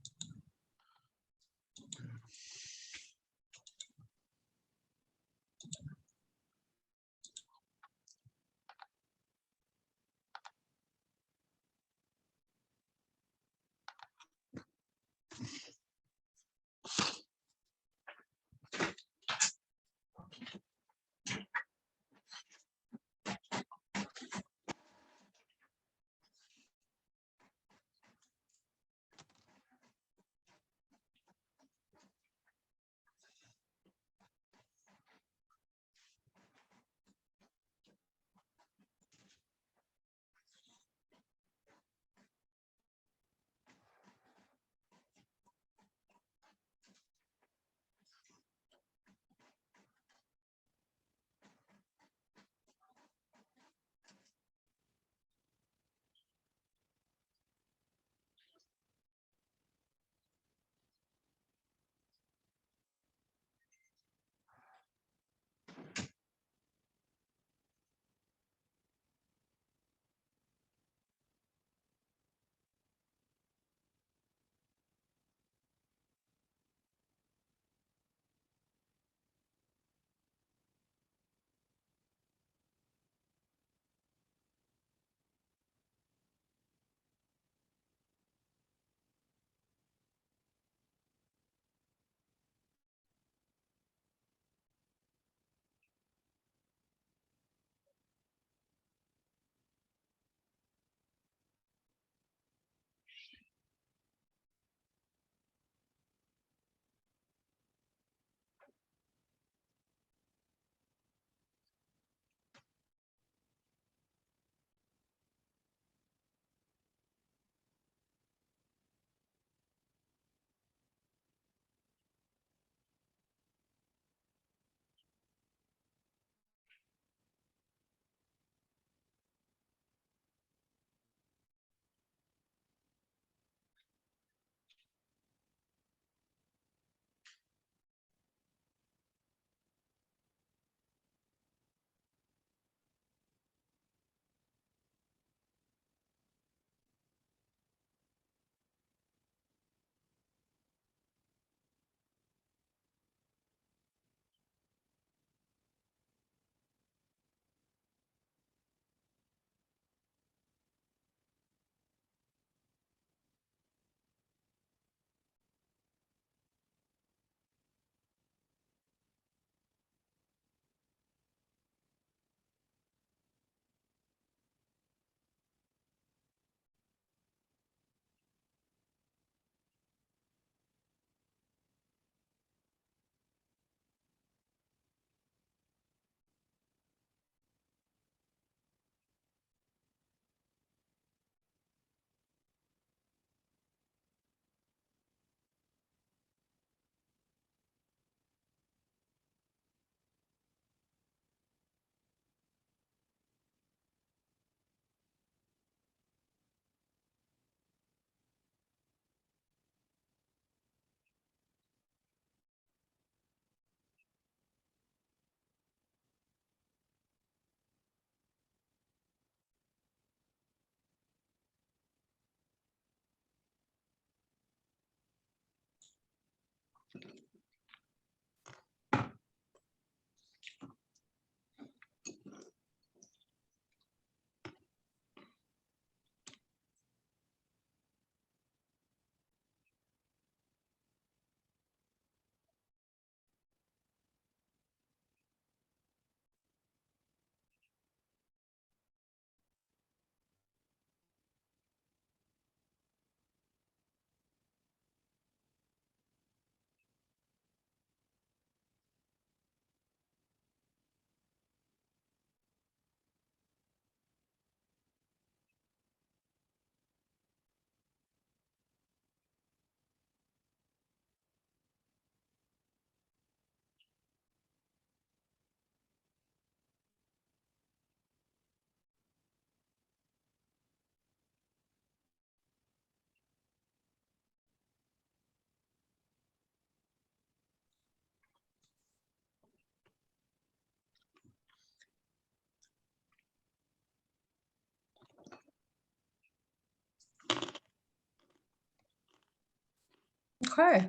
Okay.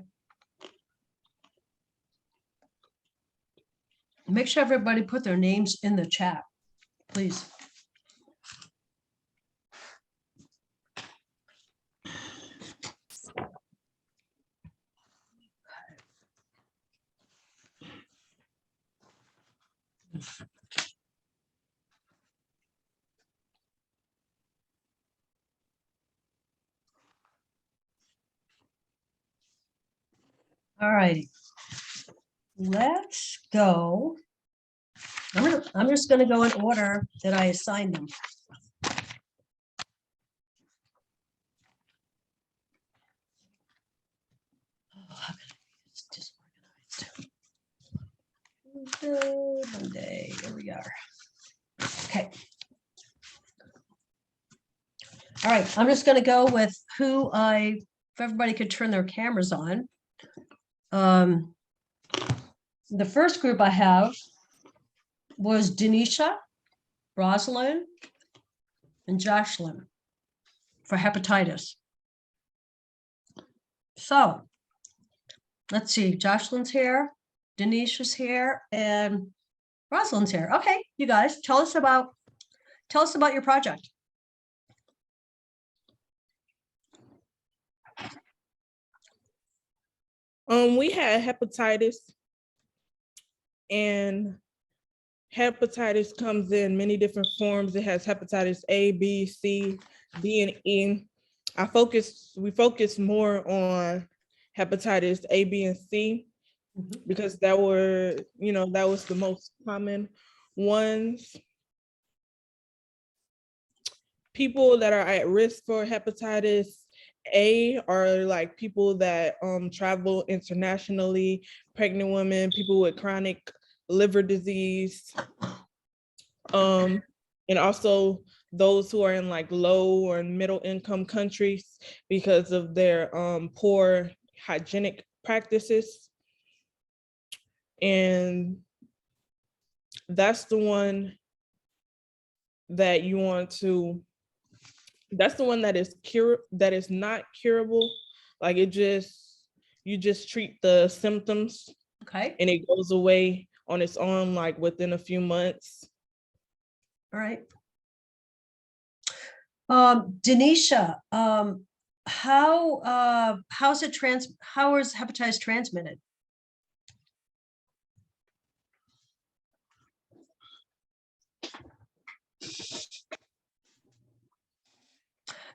Make sure everybody put their names in the chat, please. All righty. Let's go. I'm just gonna go in order that I assigned them. Oh, how can I- it's disorganized. Monday, here we are. Okay. All right, I'm just gonna go with if everybody could turn their cameras on. The first group I have was Denisha, Rosalind, and Jocelyn for hepatitis. So let's see, Jocelyn's here, Denisha's here, and Rosalind's here. Okay, you guys, tell us about your project. We had hepatitis, and hepatitis comes in many different forms. It has hepatitis A, B, C, D, and E. We focus more on hepatitis A, B, and C because that was the most common ones. People that are at risk for hepatitis A are like people that travel internationally, pregnant women, people with chronic liver disease, and also those who are in like low or middle income countries because of their poor hygienic practices. And that's the one that you want to, that's the one that is not curable. Like you just treat the symptoms. Okay. And it goes away on its own, like within a few months. All right. Denisha, how is hepatitis transmitted?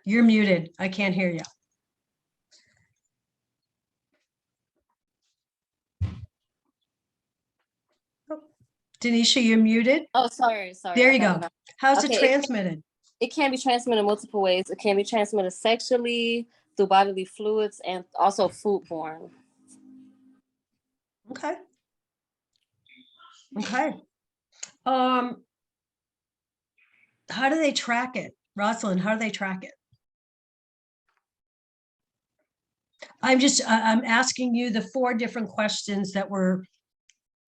You're muted. I can't hear you. Oh, Denisha, you're muted. Oh, sorry. There you Okay, go. okay. How's it Okay, transmitted? It can be transmitted multiple ways. It can be transmitted sexually, through bodily fluids, and also foodborne. Okay. Okay. How do they track it? Rosalind, how do they track it? I'm asking you the 4 different questions that were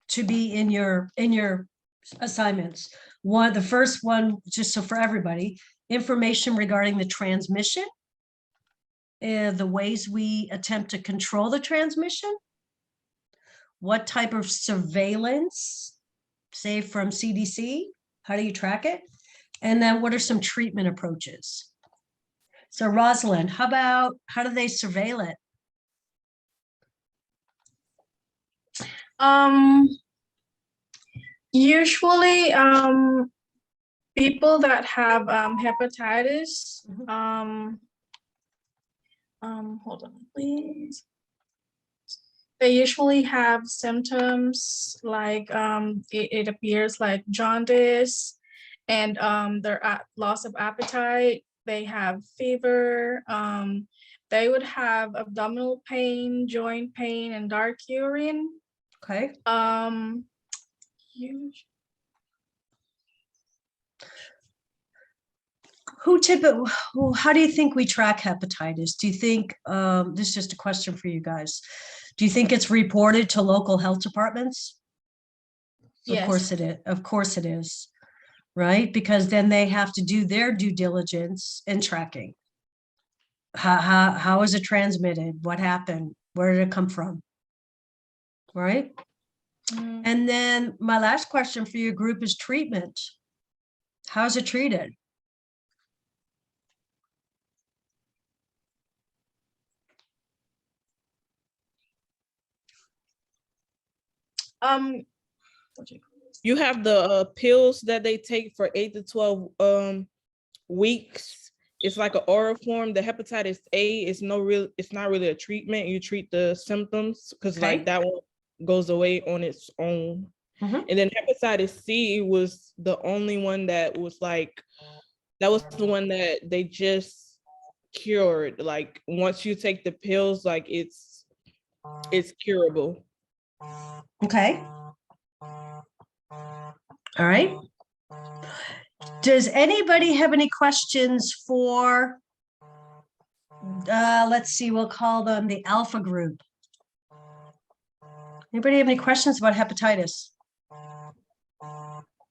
to be in your assignments. The first one, just so for everybody, information regarding the transmission, the ways we attempt to control the transmission, what type of surveillance, say from CDC, how do you track it? And then what are some treatment approaches? So Rosalind, how do they surveil it? Usually, people that have hepatitis, hold on, please. They usually have symptoms like it appears like jaundice and their loss of appetite. They have fever. They would have abdominal pain, joint pain, and dark urine. Okay. How do you think we track hepatitis? Do you think, this is just a question for you guys. Do you think it's reported to local health departments? Yes. Of course it is. Of course it is. Right? Because then they have to do their due diligence in tracking. How is it transmitted? What happened? Where did it come from? Right? Mm, And then my last question for your group is treatment. How's it treated? what do you call this? You have the pills that they take for 8 to 12 weeks. It's like an oral form. The hepatitis A is it's not really a treatment. You treat the symptoms because Okay. like that one goes away on its own. Mhm. And then hepatitis C was the only one that was like, that was the one that they just cured. Like once you take the pills, like it's curable. Okay. All right. Does anybody have any questions for, let's see, we'll call them the alpha group. Anybody have any questions about hepatitis?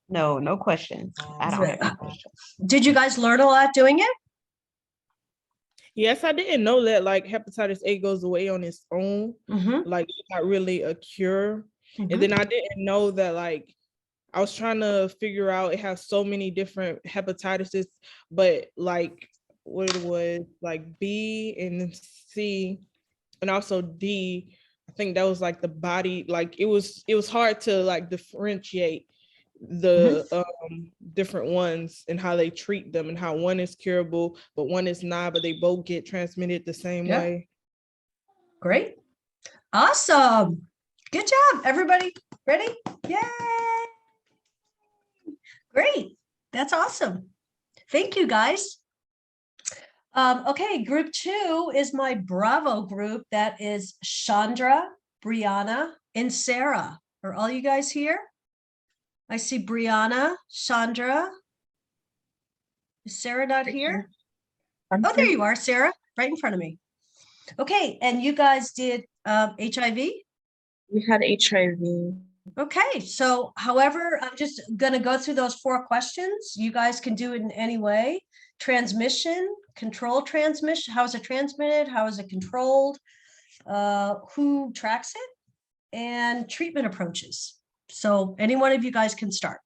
No, no questions. I don't have any questions. Did you guys learn a lot doing it? Yes, I didn't know that like hepatitis A goes away on its own. Mhm. Like it's not really a cure. Mhm. And then I didn't know that like I was trying to figure out it has so many different hepatitis, but like what it was like B and C and also D, I think that was like the body, like it was hard to like differentiate the different ones and how they treat them and how one is curable, but one is not, but they both get transmitted the same Yeah. way. Great. Awesome. Good job, everybody. Ready? Yay. Great. That's awesome. Thank you, guys. Okay, group 2 is my Bravo group. That is Chandra, Brianna, and Sarah. Are all you guys here? I see Brianna, Chandra. Is Sarah not here? Oh, there you are, Sarah, right in front of me. Okay, and you guys did HIV? We had HIV. Okay, so however, I'm just gonna go through those 4 questions. You guys can do it in any way. Transmission, control transmission, how is it transmitted? How is it controlled? Who tracks it? And treatment approaches. So any one of you guys can start.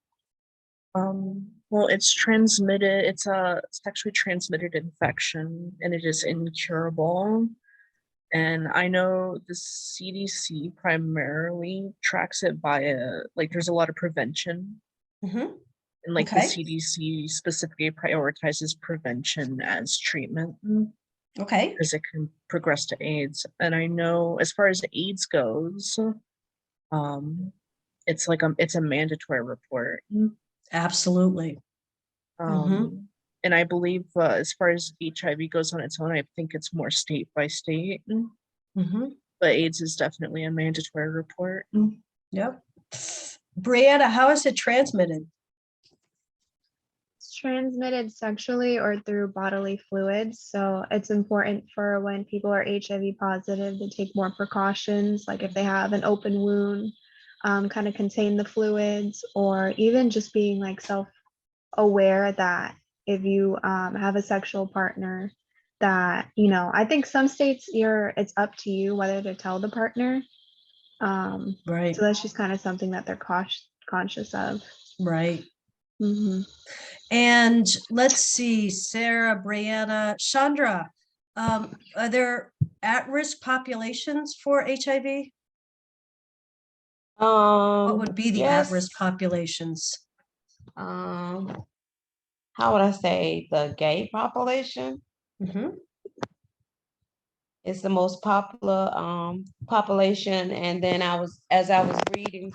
Well, it's transmitted, it's a sexually transmitted infection and it is incurable. And I know the CDC primarily tracks it by there's a lot of prevention. Mhm. And like Okay. the CDC specifically prioritizes prevention as treatment Okay, because it can progress to AIDS. And I know as far as AIDS goes, it's like it's a mandatory report. absolutely. Mhm. And I believe as far as HIV goes on its own, I think it's more state by state. Mhm. But AIDS is definitely a mandatory report. Yep. Brianna, how is it transmitted? It's transmitted sexually or through bodily fluids. So it's important for when people are HIV positive to take more precautions, like if they have an open wound, kind of contain the fluids, or even just being like self-aware that if you have a sexual partner that, I think some states it's up to you whether to tell the partner. Right, So that's just kind of something that they're conscious of. right. Mhm. And let's see, Sarah, Brianna, Chandra, are there at-risk populations for HIV? What would be the Yes. at-risk populations? How would I say, the gay population Mhm. is the most popular population, and then as I was reading,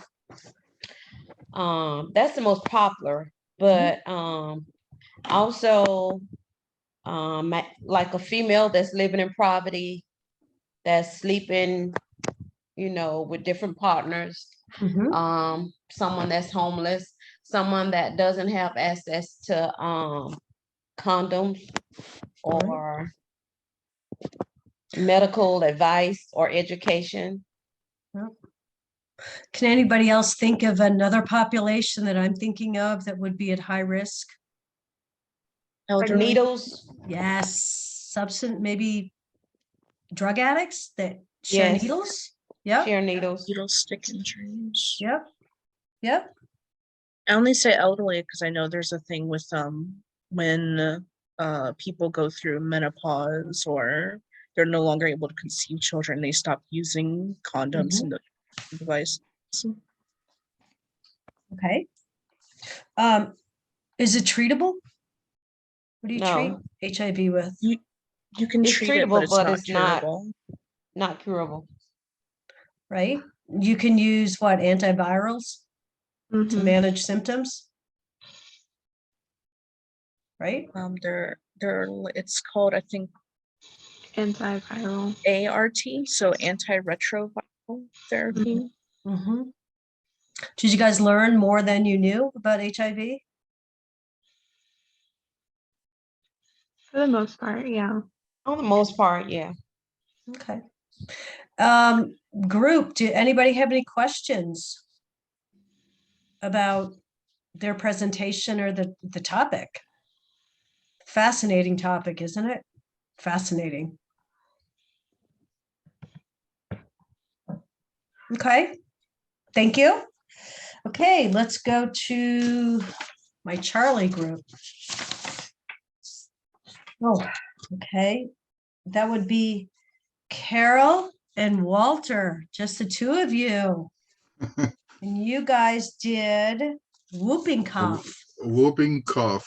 that's the most popular, but also like a female that's living in poverty, that's sleeping, with different partners, Mhm. someone that's homeless, someone that doesn't have access to condoms or medical advice or education. Can anybody else think of another population that I'm thinking of that would be at high risk? Like needles. Yes, maybe drug addicts that Share Yes. needles? Yep, Share needles. Needle stick injuries. yep, yep. I only say elderly because I know there's a thing with when people go through menopause or they're no longer able to conceive children, they stop using condoms and the device. Okay. Is it treatable? What do you treat No. HIV with? You can It's treat it, treatable, but but it's it's not not curable. not curable. Right? You can use what, antivirals to Mhm. manage symptoms? Right? They're it's called, I think, Antiviral. ART, so antiretroviral therapy. Mm-hmm. Did you guys learn more than you knew about HIV? For the most part, yeah. On the most part, yeah. Okay. Group, do anybody have any questions about their presentation or the topic? Fascinating topic, isn't it? Fascinating. Okay, thank you. Okay, let's go to my Charlie group. Oh, okay. That would be Carol and Walter, just the two of you. And you guys did whooping cough. Whooping cough.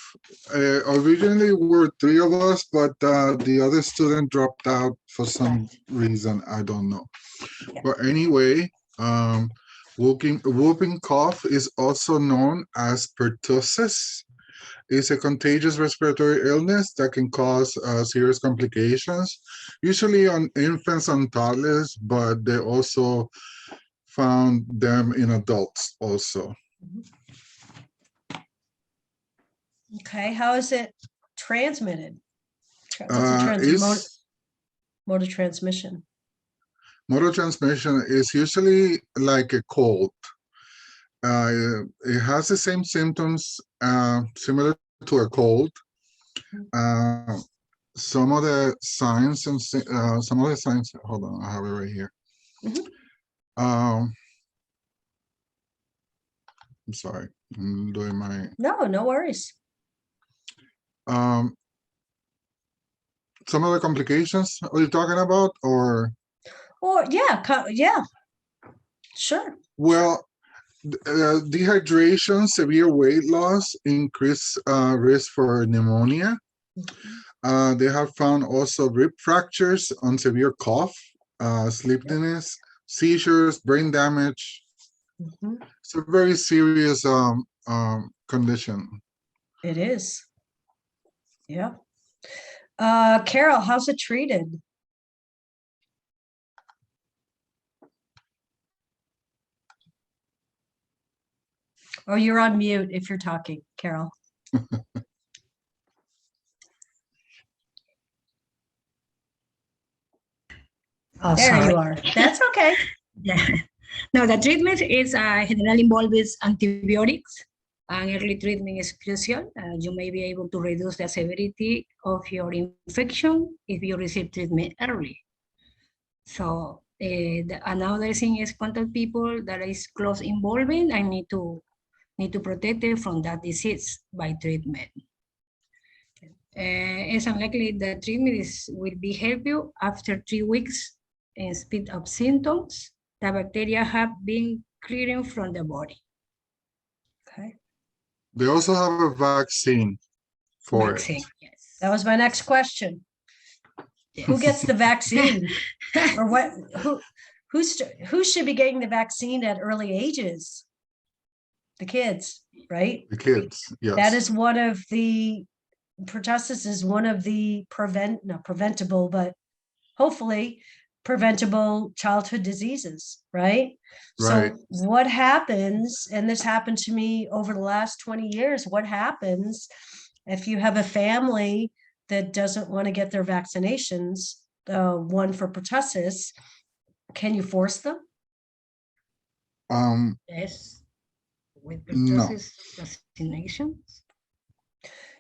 Originally were three of us, but the other student dropped out for some reason. I don't know. Yeah. But anyway, whooping cough is also known as pertussis. It's a contagious respiratory illness that can cause serious complications, usually on infants and toddlers, but they also found them in adults also. Okay, how is it transmitted? What's the mode of transmission? Mode of transmission is usually like a cold. It has the same symptoms similar to a cold. Some of the signs and some of the signs. Hold on, I have it right here. I'm sorry, I'm doing my. No worries. Some of the complications. Are you talking about, or? Or yeah, sure. Well, dehydration, severe weight loss, increased risk for pneumonia. They have found also rib fractures on severe cough, sleepiness, seizures, brain damage. It's a very serious condition. It is. Yeah. Carol, how's it treated? Oh, you're on mute if you're talking, Carol. Oh, There sorry. you are. That's okay. Yeah. No, the treatment is generally involves antibiotics, and early treatment is crucial. You may be able to reduce the severity of your infection if you receive treatment early. So another thing is contact people that is close involvement and need to protect them from that disease by treatment. It's unlikely that treatment will be help you after 3 weeks in spite of symptoms. The bacteria have been clearing from the body. Okay. They also have a vaccine for it. Yes. That was my next question. Yes. Who gets the vaccine? Or what? Who should be getting the vaccine at early ages? The kids, right? The kids, yes. That is one of the pertussis is one of the not preventable, but hopefully preventable childhood diseases, right? Right. So what happens, and this happened to me over the last 20 years, what happens if you have a family that doesn't want to get their vaccinations, one for pertussis, can you force them? Yes. With No. pertussis vaccinations.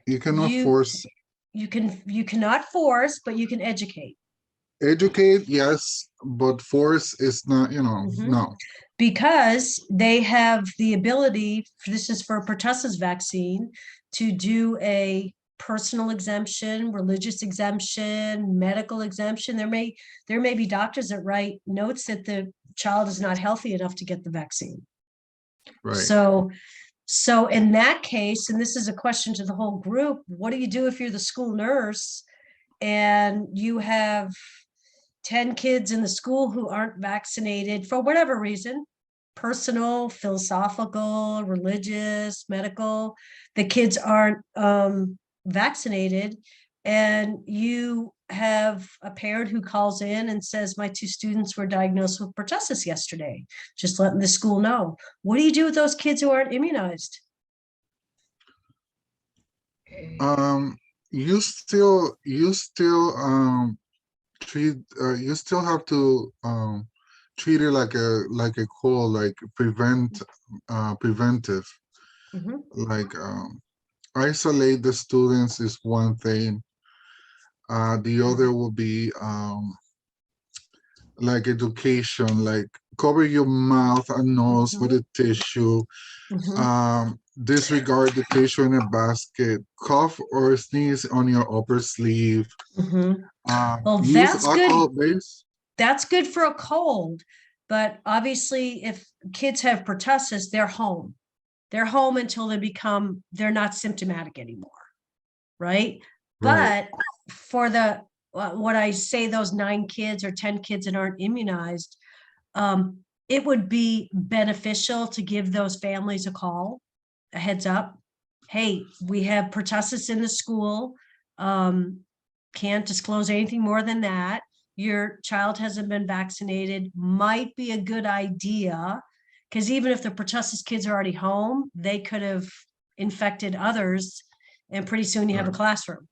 You cannot force. You cannot force, but you can educate. Educate, yes. but force is not, Mhm. no. Because they have the ability, this is for pertussis vaccine, to do a personal exemption, religious exemption, medical exemption. There may be doctors that write notes that the child is not healthy enough to get the vaccine. Right. So in that case, and this is a question to the whole group, what do you do if you're the school nurse and you have 10 kids in the school who aren't vaccinated for whatever reason, personal, philosophical, religious, medical, the kids aren't vaccinated, and you have a parent who calls in and says, my 2 students were diagnosed with pertussis yesterday, just letting the school know. What do you do with those kids who aren't immunized? You still treat you still have to treat it like a cold, like preventive. Mhm. Like isolate the students is one thing. The other will be like education, like cover your mouth and nose with a tissue. Mhm. Disregard the tissue in a basket. Cough or sneeze on your upper sleeve. Mhm. Well, Use that's good. alcohol base. That's good for a cold, but obviously if kids have pertussis, they're home. They're home until they're not symptomatic anymore, right? Right. But for the, what I say, those 9 kids or 10 kids that aren't immunized, it would be beneficial to give those families a call, a heads up. Hey, we have pertussis in the school. Can't disclose anything more than that. Your child hasn't been vaccinated, might be a good idea, because even if the pertussis kids are already home, they could have infected others, and pretty soon you have a Right. classroom.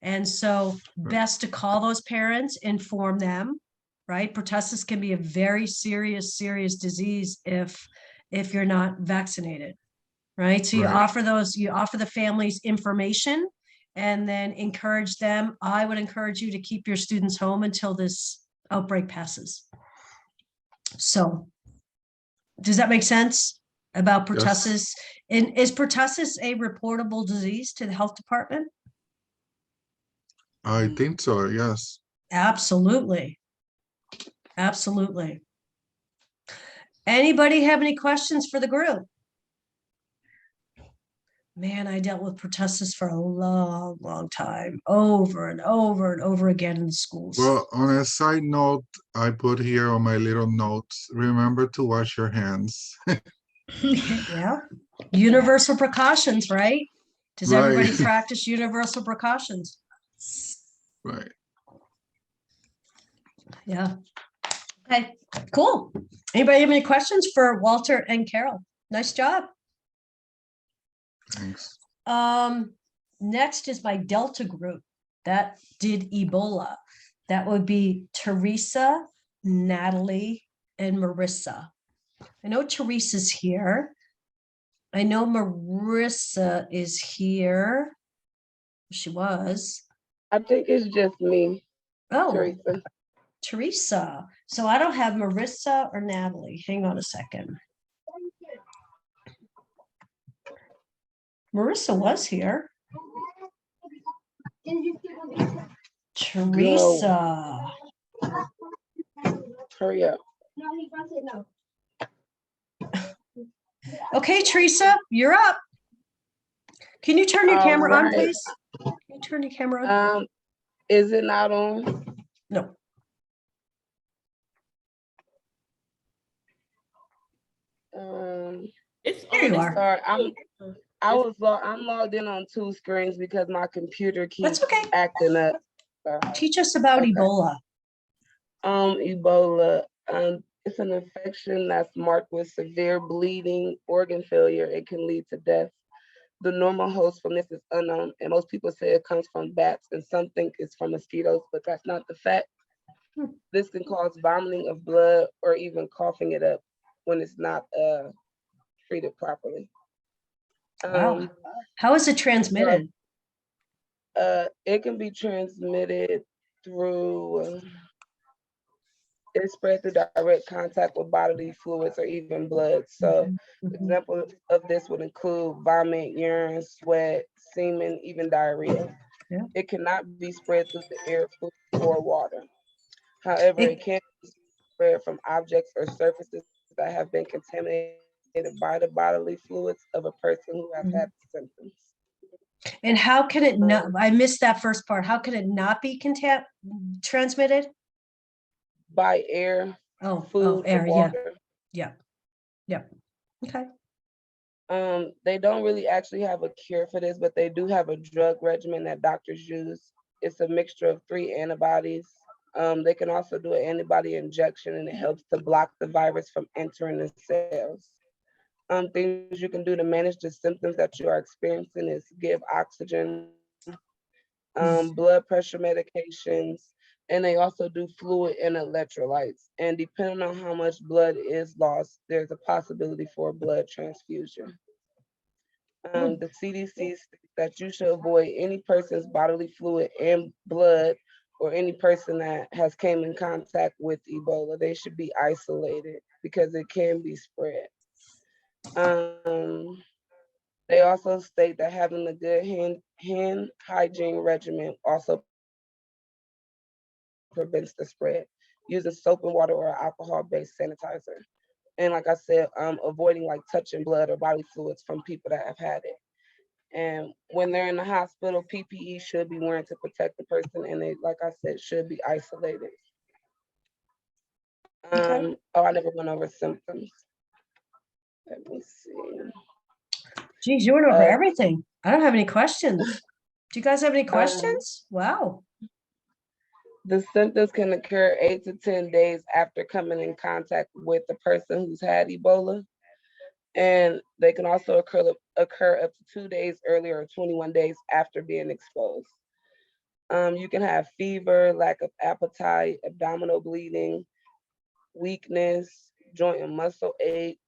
And so Right. best to call those parents, inform them, right? Pertussis can be a very serious disease if you're not vaccinated, right? So you Right. offer the families information and then encourage them. I would encourage you to keep your students home until this outbreak passes. So does that make sense about Yes. pertussis? And is pertussis a reportable disease to the health department? I think so, yes. Absolutely. Absolutely. Anybody have any questions for the group? Man, I dealt with pertussis for a long time, over and over and over again in the schools. Well, on a side note, I put here on my little notes, remember to wash your hands. Yeah. Universal precautions, right? Does everybody Right. practice universal precautions? Right. Yeah. Okay, cool. Anybody have any questions for Walter and Carol? Nice job. Thanks. Next is my Delta group that did Ebola. That would be Teresa, Natalie, and Marissa. I know Teresa's here. I know Marissa is here. She was. I think it's just me, Oh, Teresa. Teresa. So I don't have Marissa or Natalie. Hang on a second. Marissa was here. Teresa. Hurry up. Okay, Teresa, you're up. Can you turn your camera on, Right. please? Can you turn your camera on? Is it not on? No. It's There you are. Sorry, I'm logged in on 2 screens because my computer keeps That's okay. acting up. So, Teach us about okay. Ebola. Ebola, it's an infection that's marked with severe bleeding, organ failure. It can lead to death. The normal host from this is unknown, and most people say it comes from bats, and some think it's from mosquitoes, but that's not the fact. This can cause vomiting of blood or even coughing it up when it's not treated properly. Wow. How is it transmitted? It can be transmitted through It's spread through direct contact with bodily fluids or even blood. So examples of this would include vomit, urine, sweat, semen, even diarrhea. Yeah. It cannot be spread through the air, food, or water. However, it can be spread from objects or surfaces that have been contaminated by the bodily fluids of a person who has had symptoms. And how can it not, I missed that first part. How can it not be transmitted? By air, food, air, or water. Yeah. Okay. They don't really actually have a cure for this, but they do have a drug regimen that doctors use. It's a mixture of 3 antibodies. They can also do an antibody injection, and it helps to block the virus from entering the cells. Things you can do to manage the symptoms that you are experiencing is give oxygen, blood pressure medications, and they also do fluid and electrolytes. And depending on how much blood is lost, there's a possibility for a blood transfusion. The CDC states that you should avoid any person's bodily fluid and blood, or any person that has came in contact with Ebola. They should be isolated because it can be spread. They also state that having a good hand hygiene regimen also prevents the spread, using soap and water or alcohol-based sanitizer. And like I said, avoiding like touching blood or body fluids from people that have had it. And when they're in the hospital, PPE should be worn to protect the person, and they, like I said, should be isolated. Okay. Oh, I never went over symptoms. Let me see. Geez, you went over everything. I don't have any questions. Do you guys have any questions? Wow. The symptoms can occur 8 to 10 days after coming in contact with the person who's had Ebola. And they can also occur up to 2 days earlier or 21 days after being exposed. You can have fever, lack of appetite, abdominal bleeding, weakness, joint and muscle aches,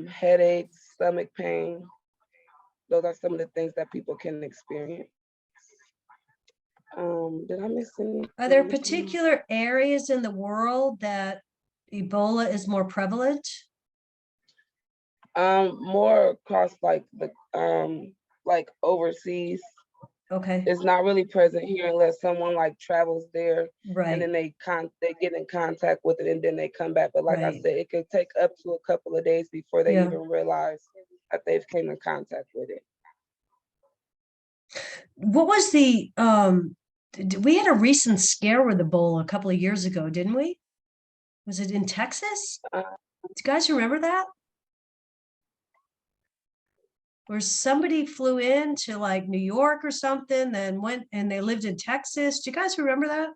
headaches, stomach pain. Those are some of the things that people can experience. Did I miss anything? Are there particular areas in the world that Ebola is more prevalent? More across like the like overseas. Okay. It's not really present here unless someone like travels there, Right. and then they get in contact with it, and then they come back. But like I Right. said, it could take up to a couple of days before they Yeah. even realize that they've came in contact with it. What was the we had a recent scare with Ebola a couple of years ago, didn't we? Was it in Texas? Do you guys remember that? Where somebody flew in to like New York or something, then went and they lived in Texas. Do you guys remember that?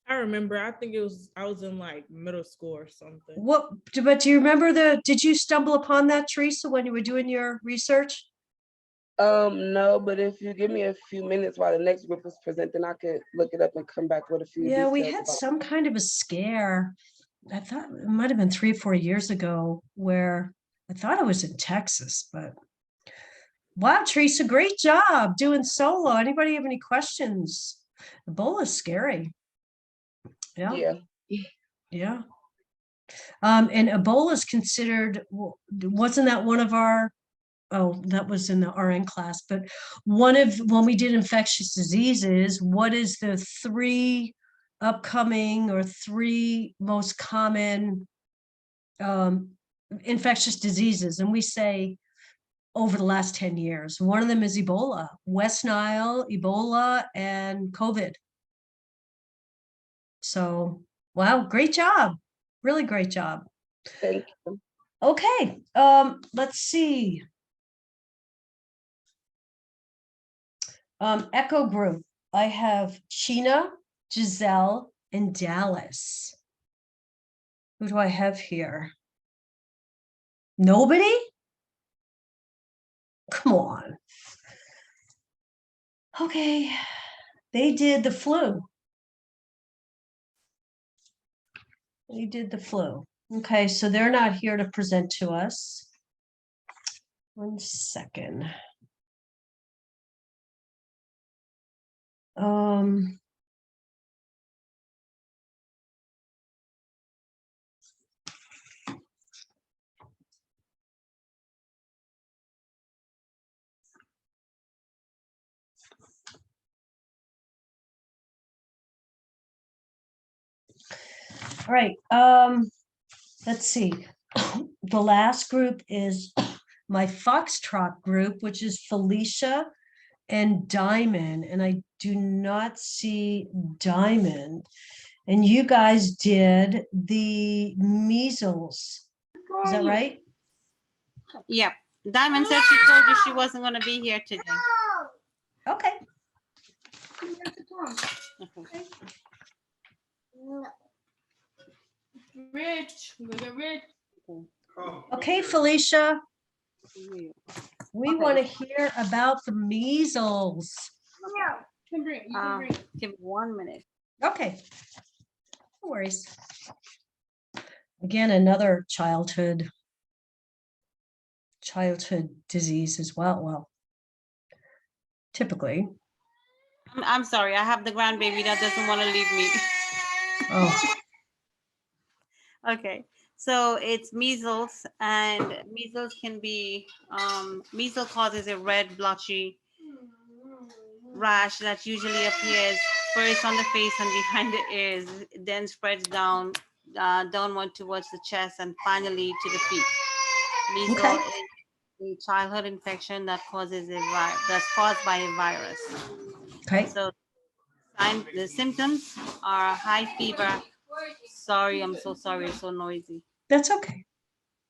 I remember. I think I was in like middle school or something. But do you remember did you stumble upon that, Teresa, when you were doing your research? No, but if you give me a few minutes while the next group is presenting, I could look it up and come back with a few Yeah, we details had about some kind of a scare. I thought it might have been 3 or 4 years ago where I thought it was in Texas, but wow, Teresa, great job doing solo. Anybody have any questions? Ebola is scary. Yeah. Yeah. And Ebola is considered, wasn't that one of our, oh, that was in the RN class, but when we did infectious diseases, what is the 3 upcoming or 3 most common infectious diseases? And we say over the last 10 years, one of them is Ebola, West Nile, Ebola, and COVID. So, wow, great job. Really great job. Thank you. Okay, let's see. Echo group. I have Sheena, Giselle, and Dallas. Who do I have here? Nobody? Come on. Okay, they did the flu. They did the flu. Okay, so they're not here to present to us. 1 second. All right, let's see. The last group is my Foxtrot group, which is Felicia and Diamond, and I do not see Diamond. And you guys did the measles. Is that right? Yep. Diamond said she told you she wasn't going to be here today. Okay. Okay. Rich, look at Rich. Okay, Felicia, we Okay. want to hear about the measles. Give me 1 minute. Okay. No worries. Again, another childhood disease as well. Well, typically. I'm sorry. I have the grandbaby that doesn't want to leave me. Oh, Okay. So it's measles, and measles can be, measles causes a red blotchy rash that usually appears first on the face and behind the ears, then spreads downward towards the chest and finally to the feet. Measles Okay. is a childhood infection that causes that's caused by a virus. okay. So the symptoms are high fever. Sorry, I'm so sorry, it's so noisy. That's okay.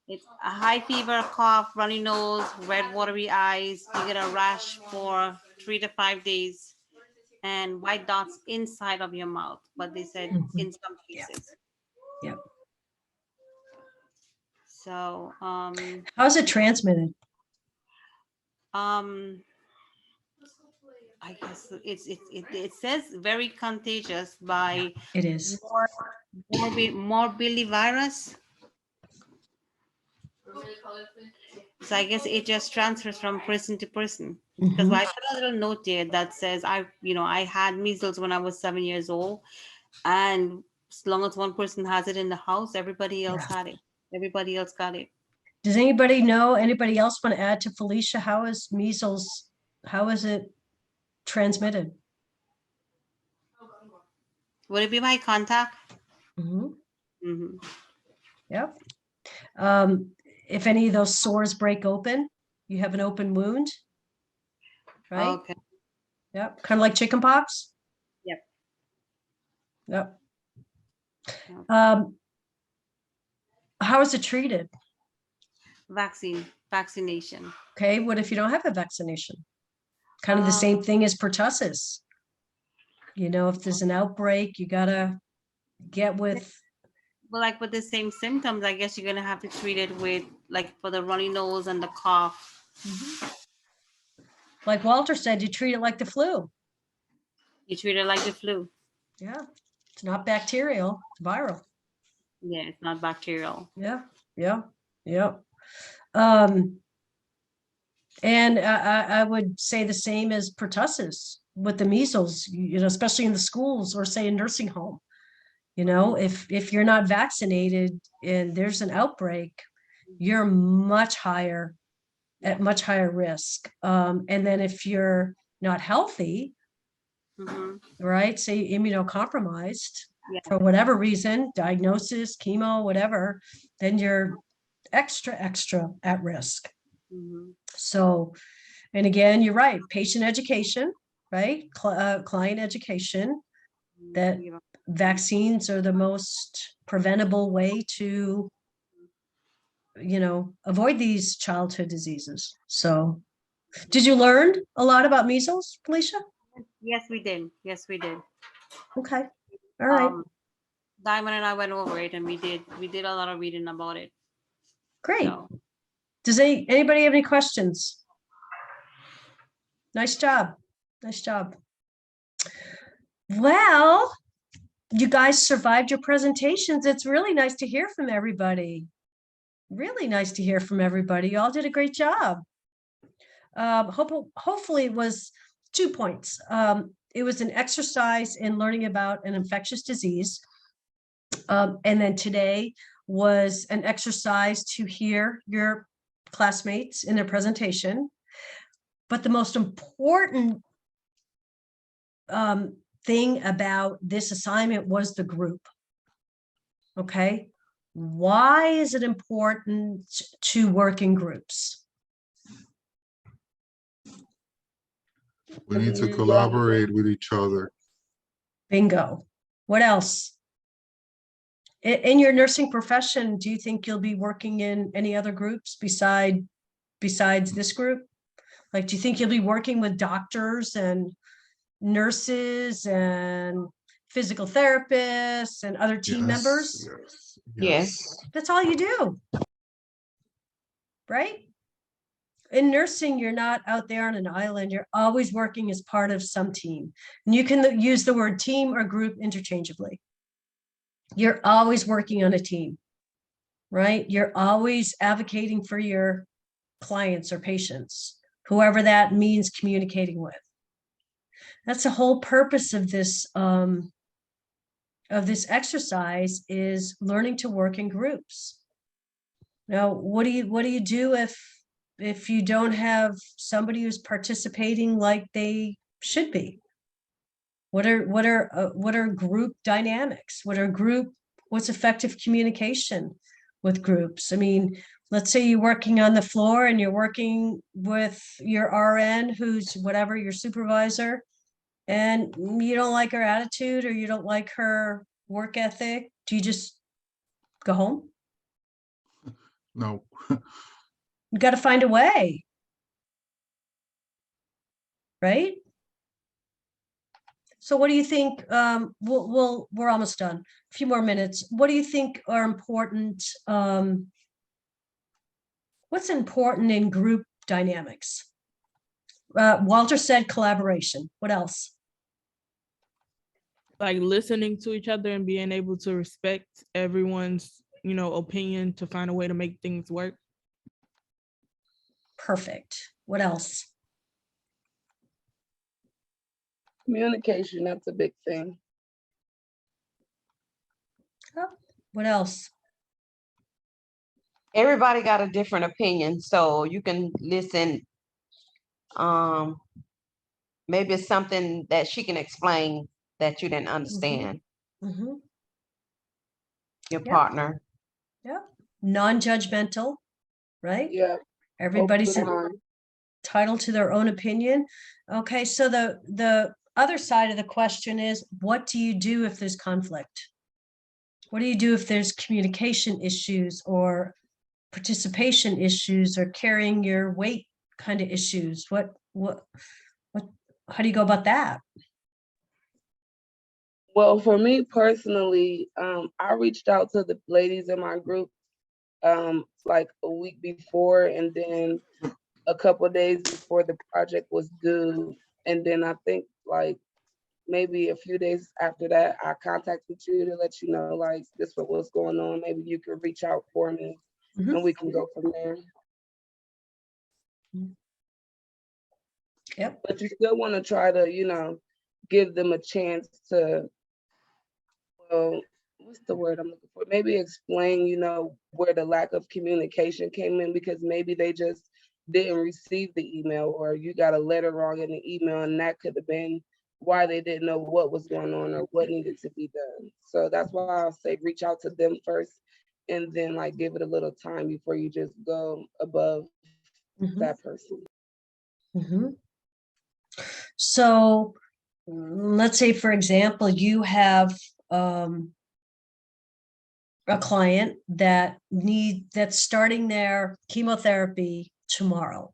It's a high fever, cough, runny nose, red watery eyes. You get a rash for 3 to 5 days, and white dots inside of your mouth. But they said Mhm. in some cases. Yep. So How's it transmitted? I guess it says very contagious by It is. morbillivirus. So I guess it just transfers from person to person. Because Mhm. I put a little note there that says I had measles when I was 7 years old, and as long as one person has it in the house, everybody else had it. Everybody else got it. Does anybody know, anybody else want to add to Felicia? How is measles, how is it transmitted? Would it be my contact? Mhm. Mm-hmm. Yep. If any of those sores break open, you have an open wound, right? Okay. Yep. Kind of like chicken pox. Yep. Yep. How is it treated? Vaccination. Okay. What if you don't have a vaccination? Kind of the same thing as pertussis. You know, if there's an outbreak, you gotta get with. Well, like with the same symptoms, I guess you're gonna have to treat it with, like, for the runny nose and the cough. Like Walter said, you treat it like the flu. You treat it like the flu. Yeah. It's not bacterial, it's viral. Yeah, it's not bacterial. Yeah. Yeah. Yeah. And I would say the same as pertussis with the measles, you know, especially in the schools or say a nursing home. You know, if you're not vaccinated and there's an outbreak, you're at much higher risk. And then if you're not healthy, right, say immunocompromised for whatever reason, diagnosis, chemo, whatever, then you're extra at risk. So, and again, you're right, patient education, right? Client education, that vaccines are the most preventable way to, you know, avoid these childhood diseases. So, did you learn a lot about measles, Felicia? Yes, we did. Yes, we did. Okay. All right. Diamond and I went over it, and we did a lot of reading about it. Great. So. Does anybody have any questions? Nice job. Nice job. Well, you guys survived your presentations. It's really nice to hear from everybody. Really nice to hear from everybody. You all did a great job. Hopefully it was 2 points. It was an exercise in learning about an infectious disease. And then today was an exercise to hear your classmates in their presentation. But the most important thing about this assignment was the group. Okay. Why is it important to work in groups? We need to collaborate with each other. Bingo. What else? In your nursing profession, do you think you'll be working in any other groups besides this group? Like, do you think you'll be working with doctors and nurses and physical therapists and other team members? Yes. That's all you do, right? In nursing, you're not out there on an island. You're always working as part of some team. And you can use the word team or group interchangeably. You're always working on a team, right? You're always advocating for your clients or patients, whoever that means communicating with. That's the whole purpose of this exercise, is learning to work in groups. Now, what do you do if you don't have somebody who's participating like they should be? What are group dynamics? What's effective communication with groups? I mean, let's say you're working on the floor and you're working with your RN, who's whatever, your supervisor, and you don't like her attitude or you don't like her work ethic. Do you just go home? No. You got to find a way, right? So what do you think? We're almost done. A few more minutes. What do you think are important? What's important in group dynamics? Walter said collaboration. What else? Like listening to each other and being able to respect everyone's, opinion to find a way to make things work. Perfect. What else? Communication, that's a big thing. What else? Everybody got a different opinion, so you can listen. Maybe it's something that she can explain that you didn't understand. Mm-hmm. Your partner. Yeah. Non-judgmental, right? Yeah. Everybody's entitled to their own opinion. Okay, so the other side of the question is, what do you do if there's conflict? What do you do if there's communication issues or participation issues or carrying your weight kind of issues? How do you go about that? Well, for me personally, I reached out to the ladies in my group like a week before, and then a couple of days before the project was due. And then I think like maybe a few days after that, I contacted you to let you know like this was what's going on. Maybe you could reach out for me and we can go from there. Yep. But you still want to try to, give them a chance to, well, what's the word I'm looking for? Maybe explain, where the lack of communication came in, because maybe they just didn't receive the email, or you got a letter wrong in the email, and that could have been why they didn't know what was going on or what needed to be done. So that's why I'll say reach out to them first, and then like give it a little time before you just go above that person. Mm-hmm. So let's say, for example, you have a client that's starting their chemotherapy tomorrow.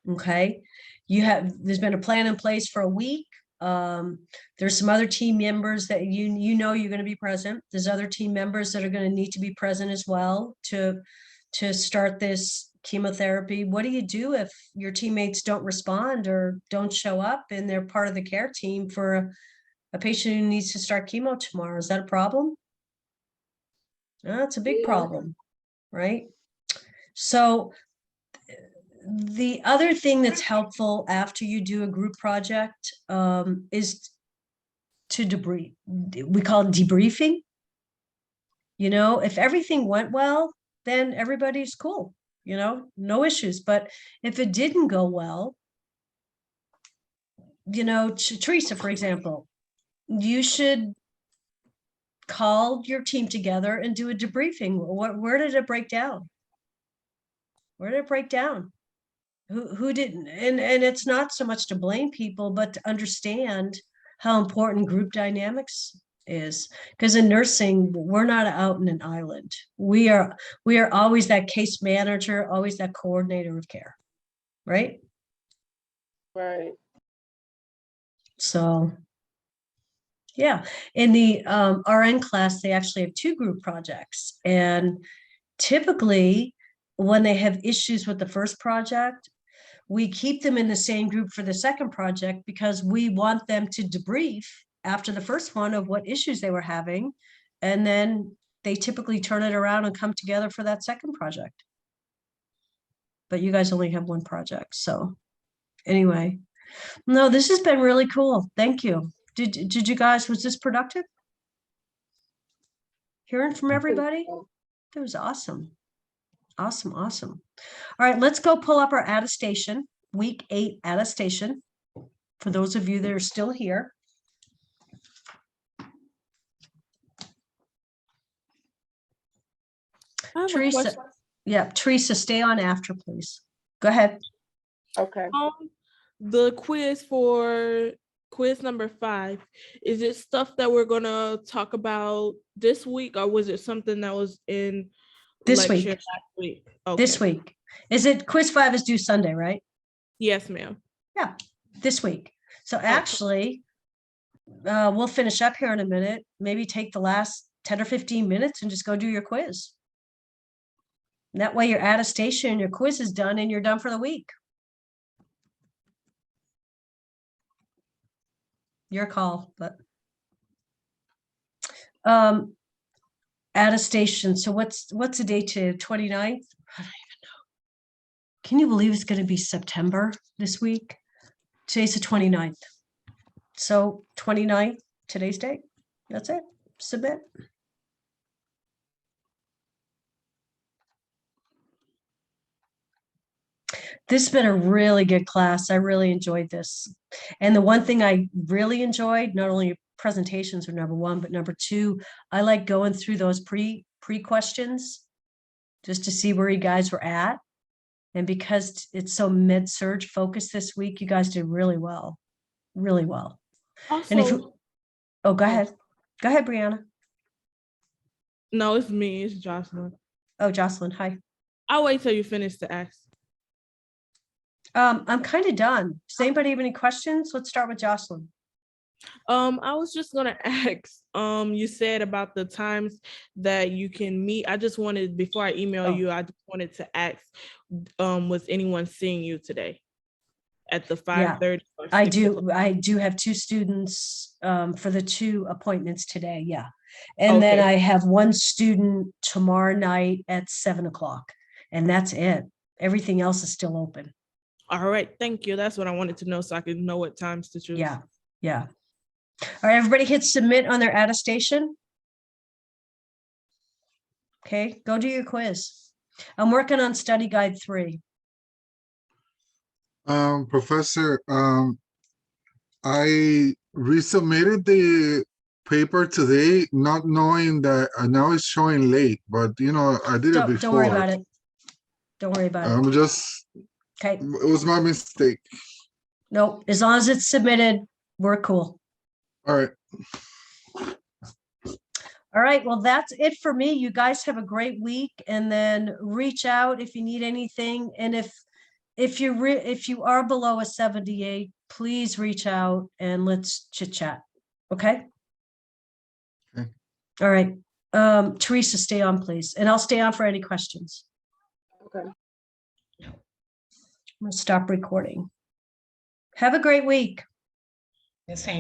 Okay. There's been a plan in place for a week. There's some other team members that you're going to be present. There's other team members that are going to need to be present as well to start this chemotherapy. What do you do if your teammates don't respond or don't show up and they're part of the care team for a patient who needs to start chemo tomorrow? Is that a problem? That's a big problem, right? So the other thing that's helpful after you do a group project is to debrief. We call it debriefing. If everything went well, then everybody's cool, no issues. But if it didn't go well, Teresa, for example, you should call your team together and do a debriefing. Where did it break down? Where did it break down? Who didn't? And it's not so much to blame people, but to understand how important group dynamics is. Because in nursing, we're not out in an island. We are always that case manager, always that coordinator of care, right? Right. So yeah, in the RN class, they actually have 2 group projects. And typically, when they have issues with the first project, we keep them in the same group for the second project because we want them to debrief after the first one of what issues they were having. And then they typically turn it around and come together for that second project. But you guys only have 1 project. So anyway, no, this has been really cool. Thank you. Did you guys, was this productive? Hearing from everybody? That was awesome. Awesome, awesome. All right, let's go pull up our attestation, week 8 attestation. For those of you that are still here. Teresa, yeah, Teresa, stay on after, please. Go ahead. Okay. The quiz for quiz number 5, is it stuff that we're gonna talk about this week, or was it something that was in This lecture week. last week? Okay. This week. Is it quiz 5 is due Sunday, right? Yes, ma'am. Yeah, this week. So actually, we'll finish up here in a minute, maybe take the last 10 or 15 minutes and just go do your quiz. And that way your attestation and your quiz is done and you're done for the week. Your call, but attestation. So what's the date to 29th? I don't even know. Can you believe it's going to be September this week? Today's the 29th. So 29th, today's date. That's it. Submit. This has been a really good class. I really enjoyed this. And the one thing I really enjoyed, not only presentations are number 1, but number 2, I like going through those pre questions just to see where you guys were at. And because it's so med-surg focused this week, you guys did really well. Really well. Also, and if oh, go ahead. Go ahead, Brianna. No, it's me. It's Jocelyn. Oh, Jocelyn. Hi. I'll wait till you finish to ask. I'm kind of done. Does anybody have any questions? Let's start with Jocelyn. I was just gonna ask, you said about the times that you can meet. I just wanted, before I email you, I just wanted to ask, was anyone seeing you today at the 5:30? I do have 2 students for the 2 appointments today. Yeah. And then I have 1 student tomorrow night at 7:00, and that's it. Everything else is still open. All right, thank you. That's what I wanted to know so I could know what times to choose. Yeah, yeah. All right, everybody hit submit on their attestation. Okay, go do your quiz. I'm working on study guide 3. Professor, I resubmitted the paper today, not knowing that now it's showing late, but I did it before. Don't worry about it. Don't worry about it. I'm just, okay. It was my mistake. Nope, as long as it's submitted, we're cool. All right. All right, well, that's it for me. You guys have a great week, and then reach out if you need anything. And if you are below a 78, please reach out and let's chit chat. Okay. Okay. All right. Teresa, stay on, please, and I'll stay on for any questions. Okay. I'm gonna stop recording. Have a great week. The same.